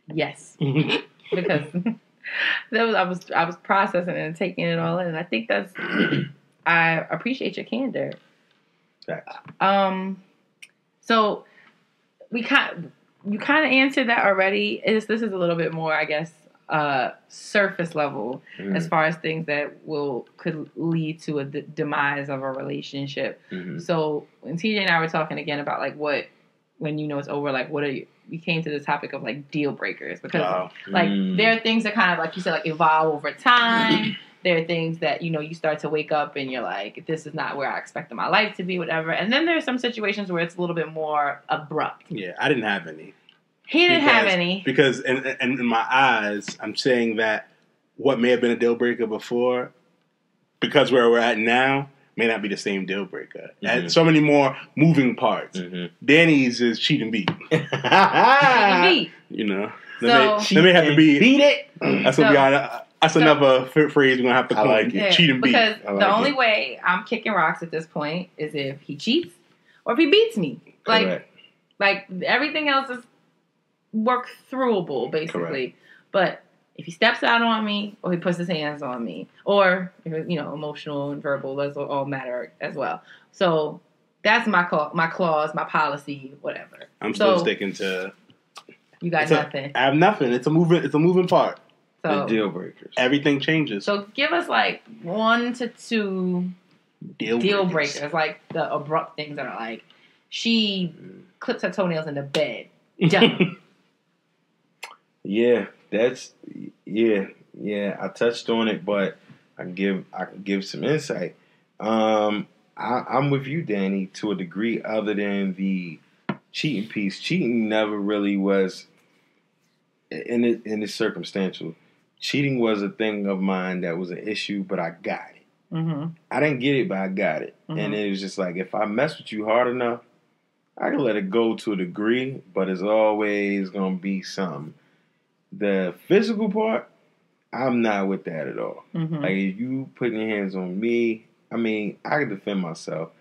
Yes. Because I was processing and taking it all in. And I think that's I appreciate your candor. Facts. So you kind of answered that already. This is a little bit more, I guess, surface level as far as things that could lead to a demise of a relationship. So when TJ and I were talking again about like when you know it's over, like what are you? We came to the topic of like deal breakers because there are things that kind of like you said like evolve over time. There are things that you start to wake up and you're like, this is not where I expected my life to be, whatever. And then there's some situations where it's a little bit more abrupt. Yeah, I didn't have any. He didn't have any. Because in my eyes, I'm saying that what may have been a deal breaker before, because where we're at now, may not be the same deal breaker. And so many more moving parts. Danny's is cheat and beat. Cheat and beat. They may have to be. Beat it. That's another phrase we're going to have to call it. Yeah, cheat and beat. Because the only way I'm kicking rocks at this point is if he cheats or if he beats me. Like everything else is work throughable, basically. Correct. But if he steps out on me or he puts his hands on me or, emotional and verbal, those all matter as well. So that's my clause, my policy, whatever. I'm still sticking to... You got nothing. I have nothing. It's a moving part. So, the deal breakers. Everything changes. So give us like 1 to 2 deal breakers. Like the abrupt things that are like, she clips her toenails in the bed. Done. Yeah, I touched on it, but I can give some insight. I'm with you, Danny, to a degree other than the cheating piece. Cheating never really was in it's circumstantial. Cheating was a thing of mine that was an issue, but I got it. I didn't get it, but I got it. And it was just like, if I mess with you hard enough, I can let it go to a degree, but it's always going to be something. The physical part, I'm not with that at all. Like, if you putting your hands on me, I mean, I can defend myself,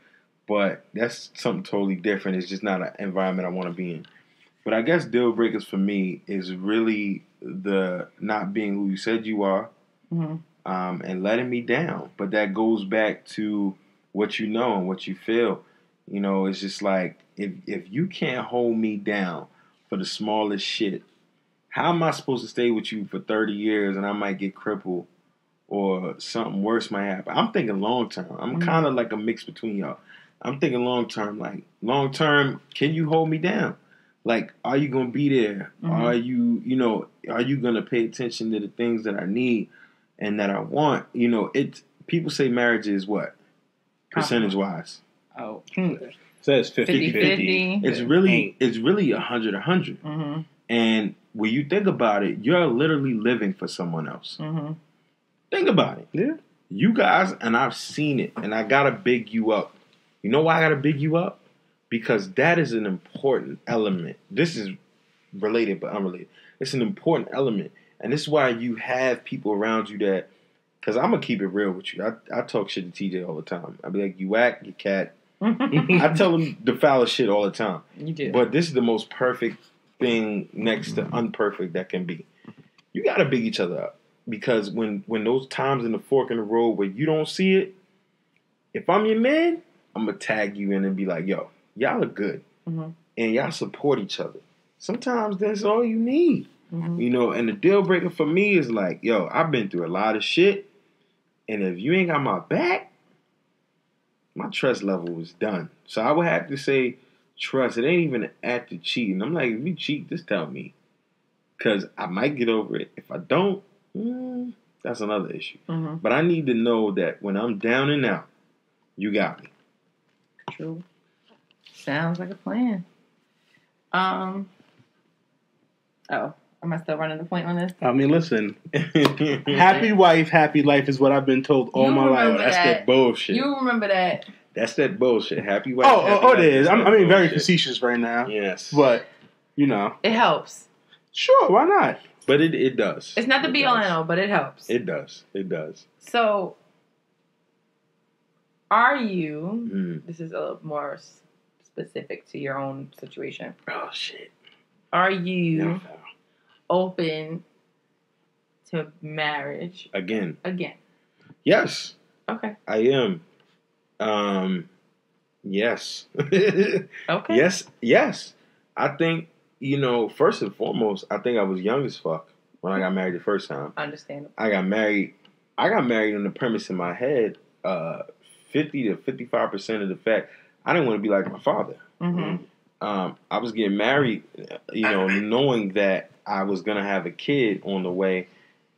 but that's something totally different. It's just not an environment I want to be in. But I guess deal breakers for me is really the not being who you said you are and letting me down. But that goes back to what you know and what you feel. It's just like, if you can't hold me down for the smallest shit, how am I supposed to stay with you for 30 years and I might get crippled or something worse might happen? I'm thinking long term. I'm kind of like a mix between y'all. I'm thinking long term. Like, long term, can you hold me down? Like, are you going to be there? Are you going to pay attention to the things that I need and that I want? People say marriage is what? Percentage-wise. Oh. It says 50-50. It's really 100-100. And when you think about it, you're literally living for someone else. Think about it. Yeah. You guys, and I've seen it, and I got to big you up. You know why I got to big you up? Because that is an important element. This is related but unrelated. It's an important element. And this is why you have people around you that, because I'm going to keep it real with you. I talk shit to TJ all the time. I be like, you whack, you cat. I tell him the foulest shit all the time. You do. But this is the most perfect thing next to unperfect that can be. You got to big each other up. Because when those times in the fork in the road where you don't see it, if I'm your man, I'm going to tag you in and be like, yo, y'all are good. And y'all support each other. Sometimes that's all you need. And the deal breaker for me is like, yo, I've been through a lot of shit. And if you ain't got my back, my trust level is done. So I would have to say trust. It ain't even an act of cheating. I'm like, if you cheat, just tell me. Because I might get over it. If I don't, that's another issue. But I need to know that when I'm down and out, you got me. True. Sounds like a plan. Oh, am I still running the point on this? I mean, listen. Happy wife, happy life is what I've been told all my life. That's that bullshit. You remember that? That's that bullshit. Happy wife. It is. I'm being very facetious right now. Yes. But, you know. It helps. Sure, why not? But it does. It's not the be all and all, but it helps. It does. It does. So, are you, this is a little more specific to your own situation. Oh, shit. Are you open to marriage? Again. Yes. Okay. I am. Yes. Okay. Yes. I think, first and foremost, I think I was young as fuck when I got married the first time. Understandable. I got married on the premise in my head, 50 to 55% of the fact I didn't want to be like my father. I was getting married, knowing that I was going to have a kid on the way,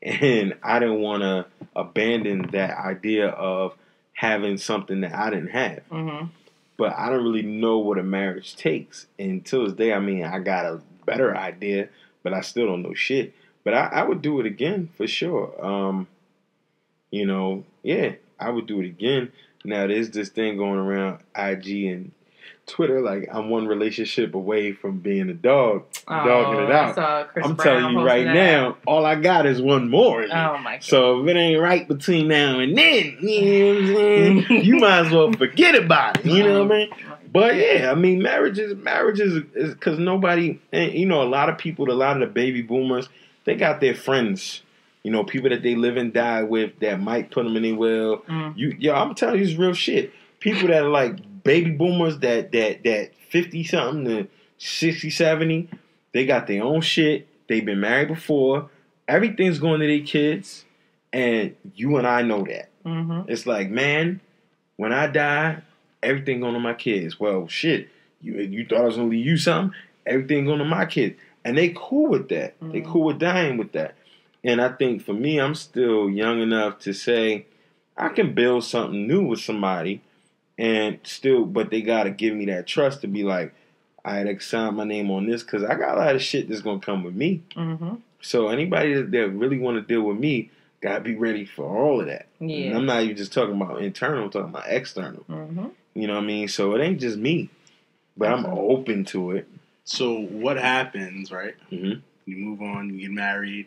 and I didn't want to abandon that idea of having something that I didn't have. But I don't really know what a marriage takes. And to this day, I mean, I got a better idea, but I still don't know shit. But I would do it again for sure. I would do it again. Now, there's this thing going around IG and Twitter, like I'm one relationship away from being a dog, dogging it out. I'm telling you right now, all I got is one more. Oh my God. So if it ain't right between now and then, you know what I'm saying? You might as well forget about it. You know what I mean? But yeah, I mean, marriage is because nobody, and a lot of people, a lot of the baby boomers, they got their friends. People that they live and die with that might put them in their will. I'm telling you, it's real shit. People that are like baby boomers that 50 something to 60, 70, they got their own shit. They've been married before. Everything's going to their kids, and you and I know that. It's like, man, when I die, everything going to my kids. Well, shit, you thought I was going to leave you something? Everything going to my kids, and they cool with that. They cool with dying with that. And I think for me, I'm still young enough to say I can build something new with somebody. And still, but they got to give me that trust to be like, I had to sign my name on this because I got a lot of shit that's going to come with me. So anybody that really want to deal with me got to be ready for all of that. Yeah. And I'm not even just talking about internal, I'm talking about external. You know what I mean? So it ain't just me, but I'm open to it. So what happens, right? You move on, you get married,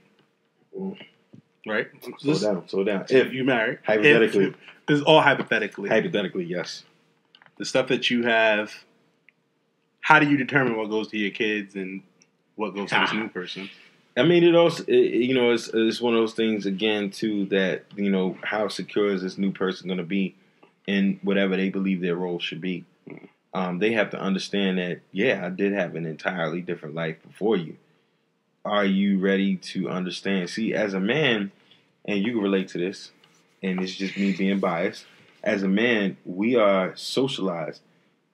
right? Slow down. If you marry, hypothetically. This is all hypothetically. Hypothetically, yes. The stuff that you have, how do you determine what goes to your kids and what goes to this new person? I mean, it also, it's one of those things, again, too, that, how secure is this new person going to be in whatever they believe their role should be? They have to understand that, I did have an entirely different life before you. Are you ready to understand? See, as a man, and you can relate to this, and it's just me being biased, as a man, we are socialized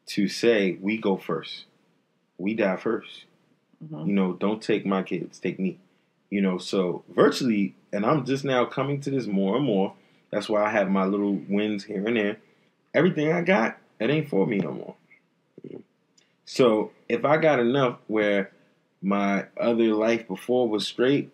to say we go first. We die first. Don't take my kids, take me. So virtually, and I'm just now coming to this more and more. That's why I have my little wins here and there. Everything I got, it ain't for me no more. So if I got enough where my other life before was straight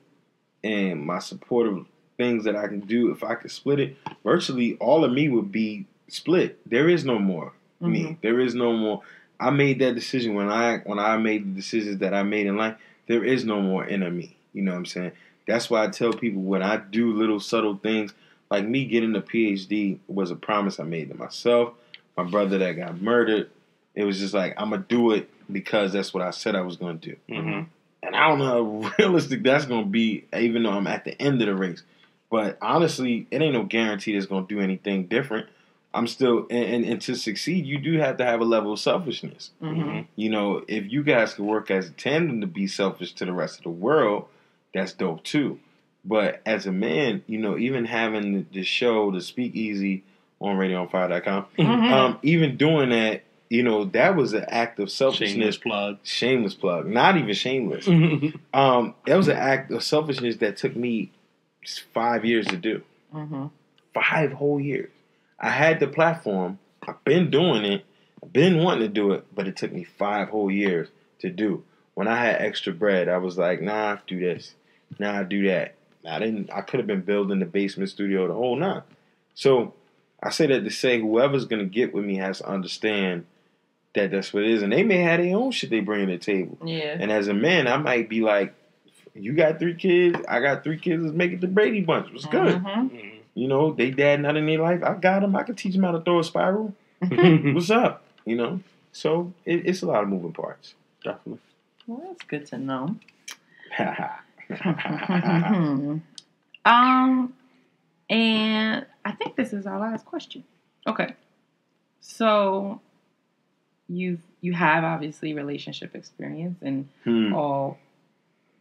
and my supportive things that I can do, if I could split it, virtually all of me would be split. There is no more me. There is no more. I made that decision when I made the decisions that I made in life. There is no more inner me. You know what I'm saying? That's why I tell people when I do little subtle things, like me getting a PhD was a promise I made to myself. My brother that got murdered, it was just like, I'm going to do it because that's what I said I was going to do. And I don't know how realistic that's going to be, even though I'm at the end of the race. But honestly, it ain't no guarantee that's going to do anything different. I'm still, and to succeed, you do have to have a level of selfishness. If you guys can work as a tandem to be selfish to the rest of the world, that's dope too. But as a man, even having the show, the SpeakEasy on radioonfire.com, even doing that, you know, that was an act of selfishness. Shameless plug. Not even shameless. That was an act of selfishness that took me 5 years to do. 5 whole years. I had the platform. I've been doing it. I've been wanting to do it, but it took me 5 whole years to do. When I had extra bread, I was like, nah, do this. Nah, do that. I could have been building the basement studio the whole night. So I say that to say whoever's going to get with me has to understand that that's what it is. And they may have their own shit they bring to the table. Yeah. And as a man, I might be like, you got 3 kids, I got 3 kids, let's make it the Brady Bunch. What's good? You know, they dad not in their life. I got them. I can teach them how to throw a spiral. What's up? You know? So it's a lot of moving parts. Definitely. Well, that's good to know. And I think this is our last question. Okay. So you have obviously relationship experience in all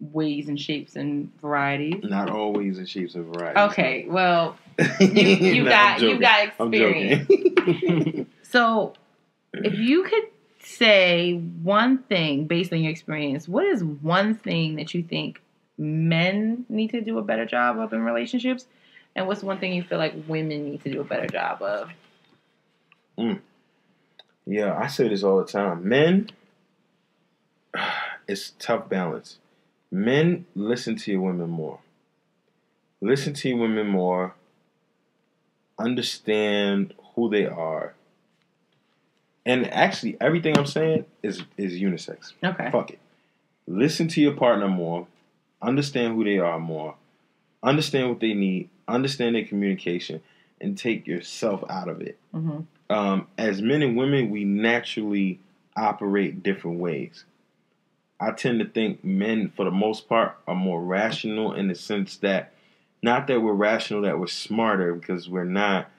ways and shapes and varieties. Not all ways and shapes and varieties. Okay, well, you got experience. So if you could say one thing based on your experience, what is one thing that you think men need to do a better job of in relationships? And what's one thing you feel like women need to do a better job of? Yeah, I say this all the time. Men, it's tough balance. Men, listen to your women more. Listen to your women more. Understand who they are. And actually, everything I'm saying is unisex. Okay. Fuck it. Listen to your partner more. Understand who they are more. Understand what they need. Understand their communication. And take yourself out of it. As men and women, we naturally operate different ways. I tend to think men, for the most part, are more rational in the sense that, not that we're rational, that we're smarter, because we're not,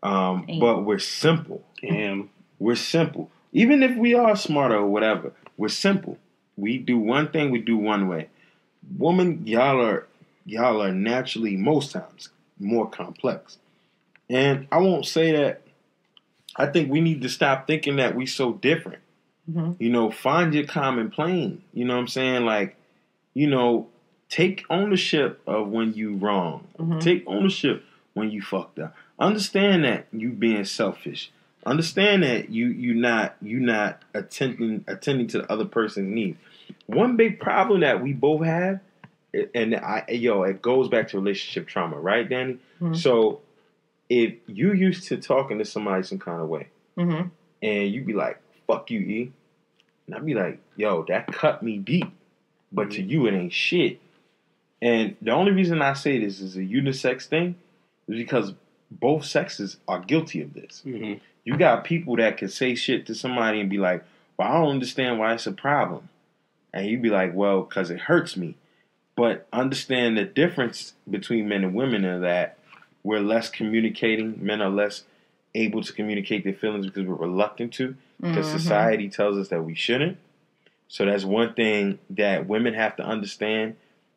but we're simple. We're simple. Even if we are smarter or whatever, we're simple. We do one thing, we do one way. Woman, y'all are naturally, most times, more complex. And I won't say that. I think we need to stop thinking that we so different. You know, find your common plane. You know what I'm saying? Like, you know, take ownership of when you wrong. Take ownership when you fucked up. Understand that you being selfish. Understand that you not attending to the other person's needs. One big problem that we both have, and it goes back to relationship trauma, right, Danny? So if you used to talking to somebody some kind of way, and you be like, fuck you, E. And I'd be like, yo, that cut me deep. But to you, it ain't shit. And the only reason I say this is a unisex thing is because both sexes are guilty of this. You got people that can say shit to somebody and be like, well, I don't understand why it's a problem. And you be like, well, because it hurts me. But understand the difference between men and women is that we're less communicating. Men are less able to communicate their feelings because we're reluctant to. Because society tells us that we shouldn't. So that's one thing that women have to understand.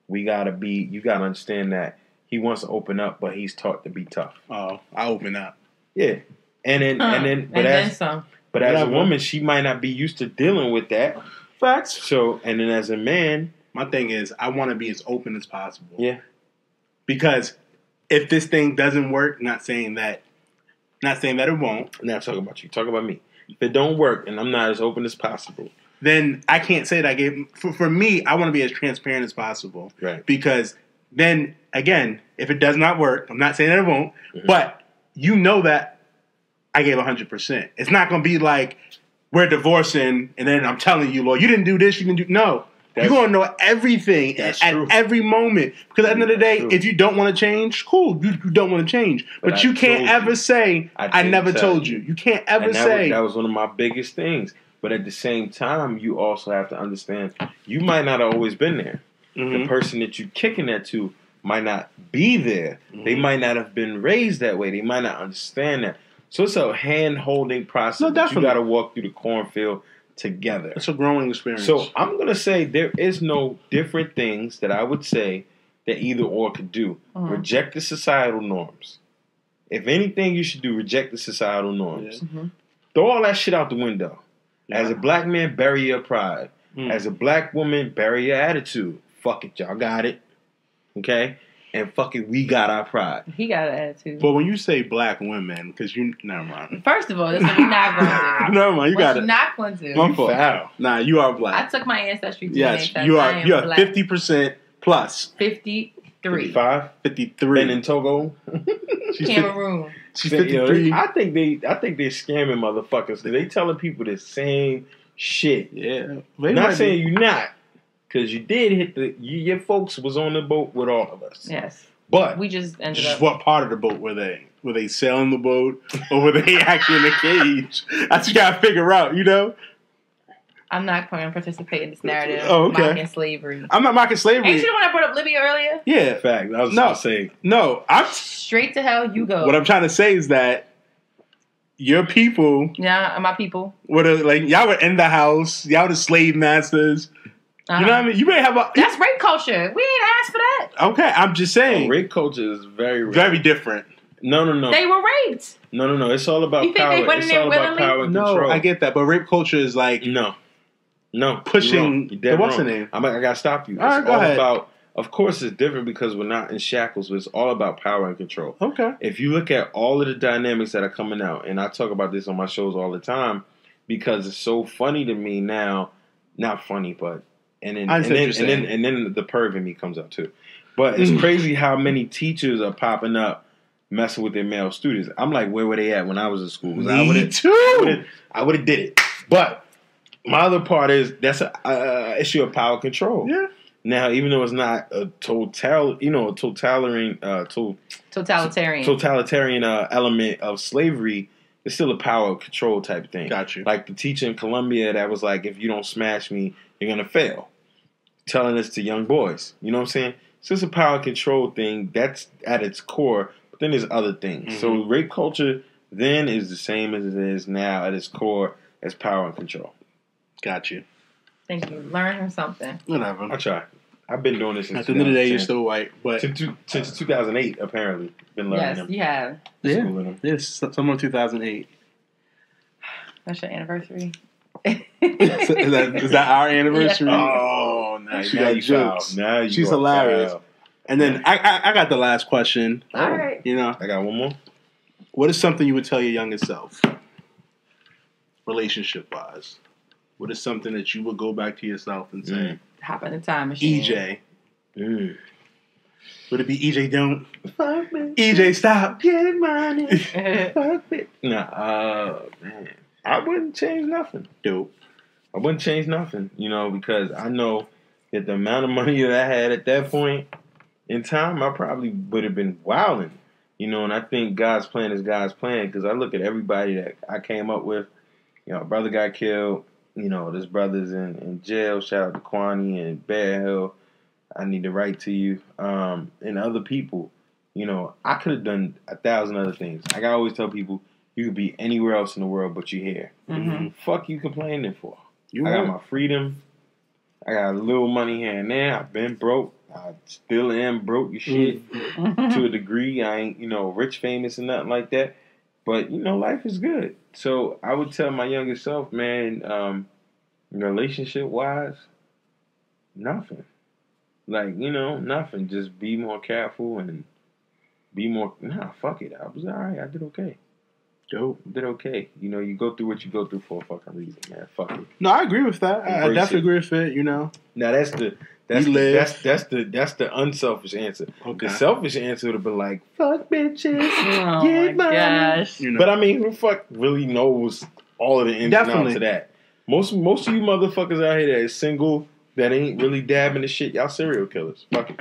You gotta understand that he wants to open up, but he's taught to be tough. Oh, I open up. Yeah. But as a woman, she might not be used to dealing with that. Facts. So, and then as a man, my thing is I want to be as open as possible. Yeah. Because if this thing doesn't work, not saying that it won't. I'm not talking about you. Talk about me. If it don't work and I'm not as open as possible, then I can't say that for me, I want to be as transparent as possible. Right. Because then, again, if it does not work, I'm not saying that it won't, but you know that I gave 100%. It's not going to be like we're divorcing and then I'm telling you, Lord, you didn't do this, you didn't do... No. You're going to know everything at every moment. Because at the end of the day, if you don't want to change, cool, you don't want to change. But you can't ever say, I never told you. You can't ever say... That was one of my biggest things. But at the same time, you also have to understand, you might not have always been there. The person that you're kicking that to might not be there. They might not have been raised that way. They might not understand that. So it's a hand-holding process that you got to walk through the cornfield together. It's a growing experience. So I'm going to say there is no different things that I would say that either or could do. Reject the societal norms. If anything you should do, reject the societal norms. Throw all that shit out the window. As a black man, bury your pride. As a black woman, bury your attitude. Fuck it, y'all got it. Okay? And fuck it, we got our pride. He got an attitude. But when you say black women, because you... Never mind. First of all, that's what we're not going to do. Never mind, you got it. You're not going to. My fault. Nah, you are black. I took my ancestry DNA Yes, test. you are 50% plus. 53. 55? 53. And in Togo? Cameroon. She's 53. I think they're scamming motherfuckers. They telling people the same shit. Yeah. Not saying you're not. Because you did hit your folks was on the boat with all of us. Yes. But we just ended up. What part of the boat were they? Were they sailing the boat? Or were they actually in a cage? That's what you gotta figure out, you know? I'm not going to participate in this narrative. Oh, okay. Mocking slavery. I'm not mocking slavery. Ain't you the one that brought up Libya earlier? Yeah. Fact. I was going to say. No, I'm... Straight to hell you go. What I'm trying to say is that your people... Yeah, my people. Y'all were in the house. Y'all were the slave masters. You know what I mean? You may have a... That's rape culture. We ain't asked for that. Okay, I'm just saying. Rape culture is very different. No. They were raped. No. It's all about you think power. They went it's in all there about power and control. No, I get that. But rape culture is like... No. Pushing... What's the name? I got to stop you. All right, go ahead. About... Of course, it's different because we're not in shackles, but it's all about power and control. Okay. If you look at all of the dynamics that are coming out, and I talk about this on my shows all the time, because it's so funny to me now. Not funny, but and then the perv in me comes out too. But it's crazy how many teachers are popping up messing with their male students. I'm like, where were they at when I was in school? Me too. I would have did it. But my other part is that's a issue of power control. Yeah. Now, even though it's not a totalitarian element of slavery, it's still a power control type thing. Got you. Like the teacher in Colombia that was like, if you don't smash me, you're going to fail. Telling this to young boys. You know what I'm saying? So it's a power control thing. That's at its core. But then there's other things. Mm-hmm. So rape culture then is the same as it is now at its core as power and control. Got you. Thank you. Learn something. Whatever. I try. I've been doing this since at the end of the day, you're still white, but since 2008, apparently, been learning them. Yes, you have. Yeah, yes, someone 2008. That's your anniversary. is that our anniversary? Yeah. Oh, nice. Now you foul. Now you She's hilarious. Foul. And then I got the last question. All right. You know, I got one more. What is something you would tell your younger self, relationship wise? What is something that you would go back to yourself and say? Hop in the time machine. EJ. Would it be EJ don't? Fuck me. EJ stop. Get money. Fuck me. Nah, man. I wouldn't change nothing. Dope. I wouldn't change nothing, because I know that the amount of money that I had at that point in time, I probably would have been wilding, and I think God's plan is God's plan because I look at everybody that I came up with. A brother got killed. There's brothers in jail. Shout out to Kwani and Bear Hill. I need to write to you. And other people. I could have done 1,000 other things. Like I always tell people, you could be anywhere else in the world, but you're here. Mm-hmm. Fuck you complaining for? I got my freedom. I got a little money here and there. I've been broke. I still am broke as shit to a degree. I ain't, rich, famous, and nothing like that. But, life is good. So I would tell my younger self, man, relationship-wise, nothing. Like, nothing. Just be more careful and be more... Nah, fuck it. I was all right. I did okay. Dope. Did okay. You go through what you go through for a fucking reason, man. Fuck it. No, I agree with that. I definitely agree with it, Now, that's the unselfish answer. Okay. The selfish answer would have been like, fuck bitches, oh get my money. Gosh. But I mean, who fuck really knows all of the ins and outs of that? Most of you motherfuckers out here that is single, that ain't really dabbing the shit, y'all serial killers. Fuck it.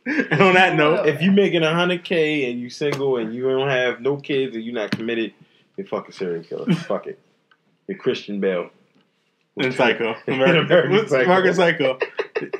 And on that note, if you making $100K and you single and you don't have no kids and you're not committed, you're fucking serial killers. Fuck it. You're Christian Bale. And Psycho. American Psycho.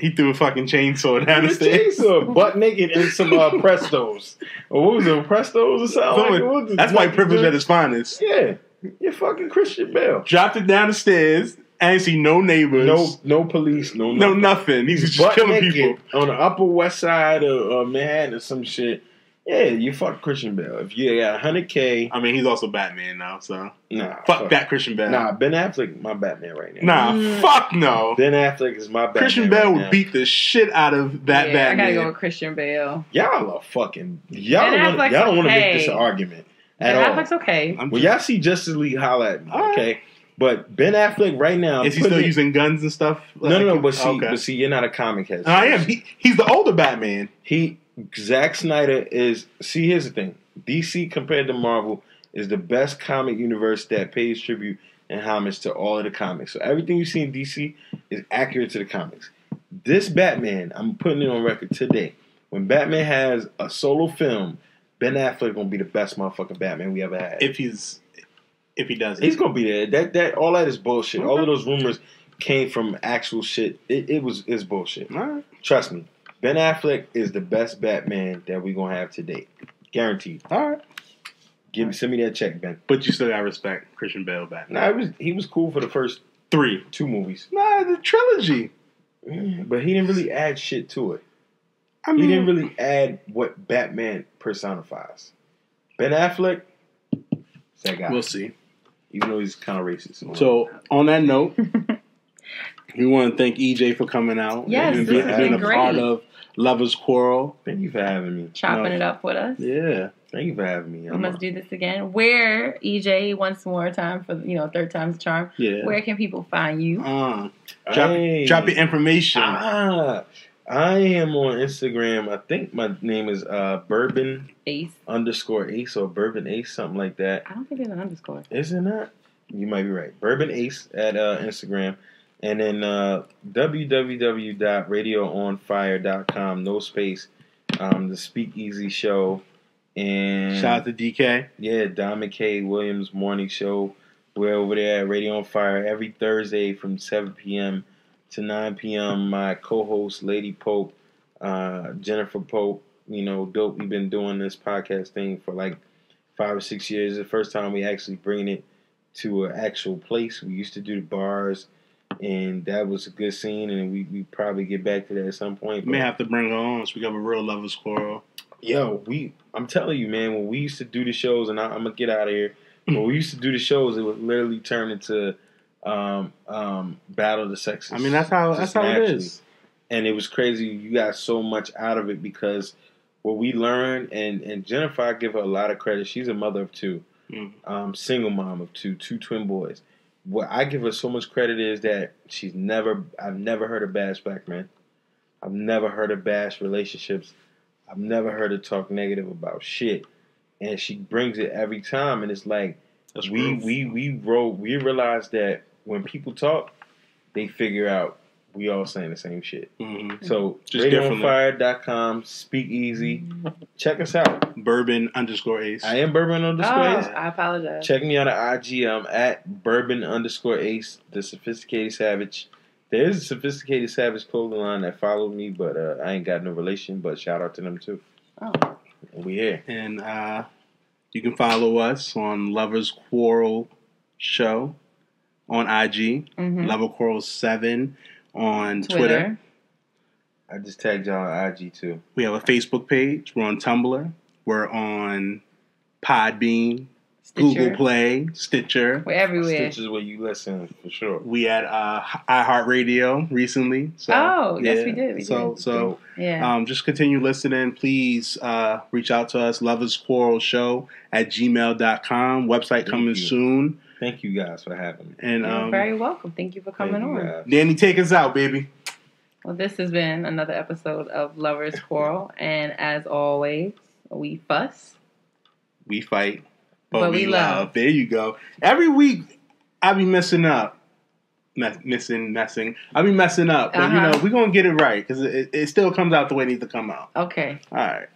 He threw a fucking chainsaw down the stairs. Chainsaw, butt naked in some Prestos. Or what was it, Prestos or something? That's white privilege at its finest. Yeah. You're fucking Christian Bale. Dropped it down the stairs. I ain't see no neighbors. No police. No nothing. He's just killing people. On the Upper West Side of Manhattan or some shit. Yeah, you fuck Christian Bale. If you got 100K, I mean, he's also Batman now, so nah, fuck that Christian Bale. Nah, Ben Affleck, my Batman right now. Nah, fuck no. Ben Affleck is my Batman. Christian Bale right would now. beat the shit out of that Batman. I gotta go with Christian Bale. Y'all are fucking. Y'all don't want to make this an argument at all. Ben Affleck's okay. When y'all see Justice League, holla at me, okay? But Ben Affleck right now is he still using guns and stuff? No. But see, you're not a comic head. I am. He's the older Batman. Zack Snyder is. See, here's the thing: DC compared to Marvel is the best comic universe that pays tribute and homage to all of the comics. So everything you see in DC is accurate to the comics. This Batman, I'm putting it on record today. When Batman has a solo film, Ben Affleck gonna be the best motherfucking Batman we ever had. If he doesn't, he's gonna be there. That all that is bullshit. Okay. All of those rumors came from actual shit. It's bullshit. All right. Trust me. Ben Affleck is the best Batman that we're gonna have today. Guaranteed. All right. Send me that check, Ben. But you still gotta respect Christian Bale Batman. Nah, he was cool for the first 2 movies. Nah, the trilogy. But he didn't really add shit to it. I mean, he didn't really add what Batman personifies. Ben Affleck, that guy. We'll see. Even though he's kind of racist. So, on that note, we want to thank EJ for coming out. Yes, and this has been a great. part of Lovers Quarrel. Thank you for having me. Chopping it up with us. Yeah. Thank you for having me. We must do this again. Where, EJ, once more time for, third time's a charm. Yeah. Where can people find you? Drop your information. I am on Instagram. I think my name is Bourbon Ace _ or Bourbon Ace, something like that. I don't think there's an underscore. Isn't that? You might be right. Bourbon Ace at Instagram. And then www.radioonfire.com, no space. The SpeakEasy show. And shout out to DK. Yeah, Diamond K. Williams Morning Show. We're over there at Radio on Fire every Thursday from 7 p.m. to 9 p.m. My co-host, Lady Pope, Jennifer Pope, dope. We've been doing this podcast thing for like 5 or 6 years. The first time we actually bring it to an actual place. We used to do the bars, and that was a good scene, and we probably get back to that at some point. We may have to bring her on so we have a real Lovers Quarrel. Yo, I'm telling you, man, when we used to do the shows, and I'm going to get out of here. When we used to do the shows, it would literally turn into Battle of the Sexes. I mean, that's how it is. And it was crazy. You got so much out of it because what we learned, and Jennifer, I give her a lot of credit. She's a mother of 2. Single mom of 2 twin boys. What I give her so much credit is that I've never heard her bash black men. I've never heard her bash relationships. I've never heard her talk negative about shit. And she brings it every time, and it's like we realize that when people talk, they figure out we all saying the same shit. Mm-hmm. So radioonfire.com, SpeakEasy. Check us out. Bourbon _ Ace. I am Bourbon _ Ace. I apologize. Check me out at IG. I'm at Bourbon _ Ace, the Sophisticated Savage. There's a Sophisticated Savage clothing line that followed me, but I ain't got no relation, but shout out to them too. Oh. We here. And you can follow us on Lovers Quarrel Show on IG, Lover Quarrel 7 on Twitter. I just tagged y'all on IG too. We have a Facebook page. We're on Tumblr. We're on Podbean, Stitcher. Google Play, Stitcher. We're everywhere. Stitcher's where you listen for sure. We had iHeartRadio recently. So, yes, we did. So just continue listening. Please reach out to us, loversquarrelshow at gmail.com. Website coming soon. Thank you guys for having me. And you're very welcome. Thank you for coming on. Danny, take us out, baby. Well, this has been another episode of Lovers Quarrel. And as always, we fuss. We fight. But we love. There you go. Every week, I be messing up. Messing. I be messing up. But, we're going to get it right. Because it still comes out the way it needs to come out. Okay. All right.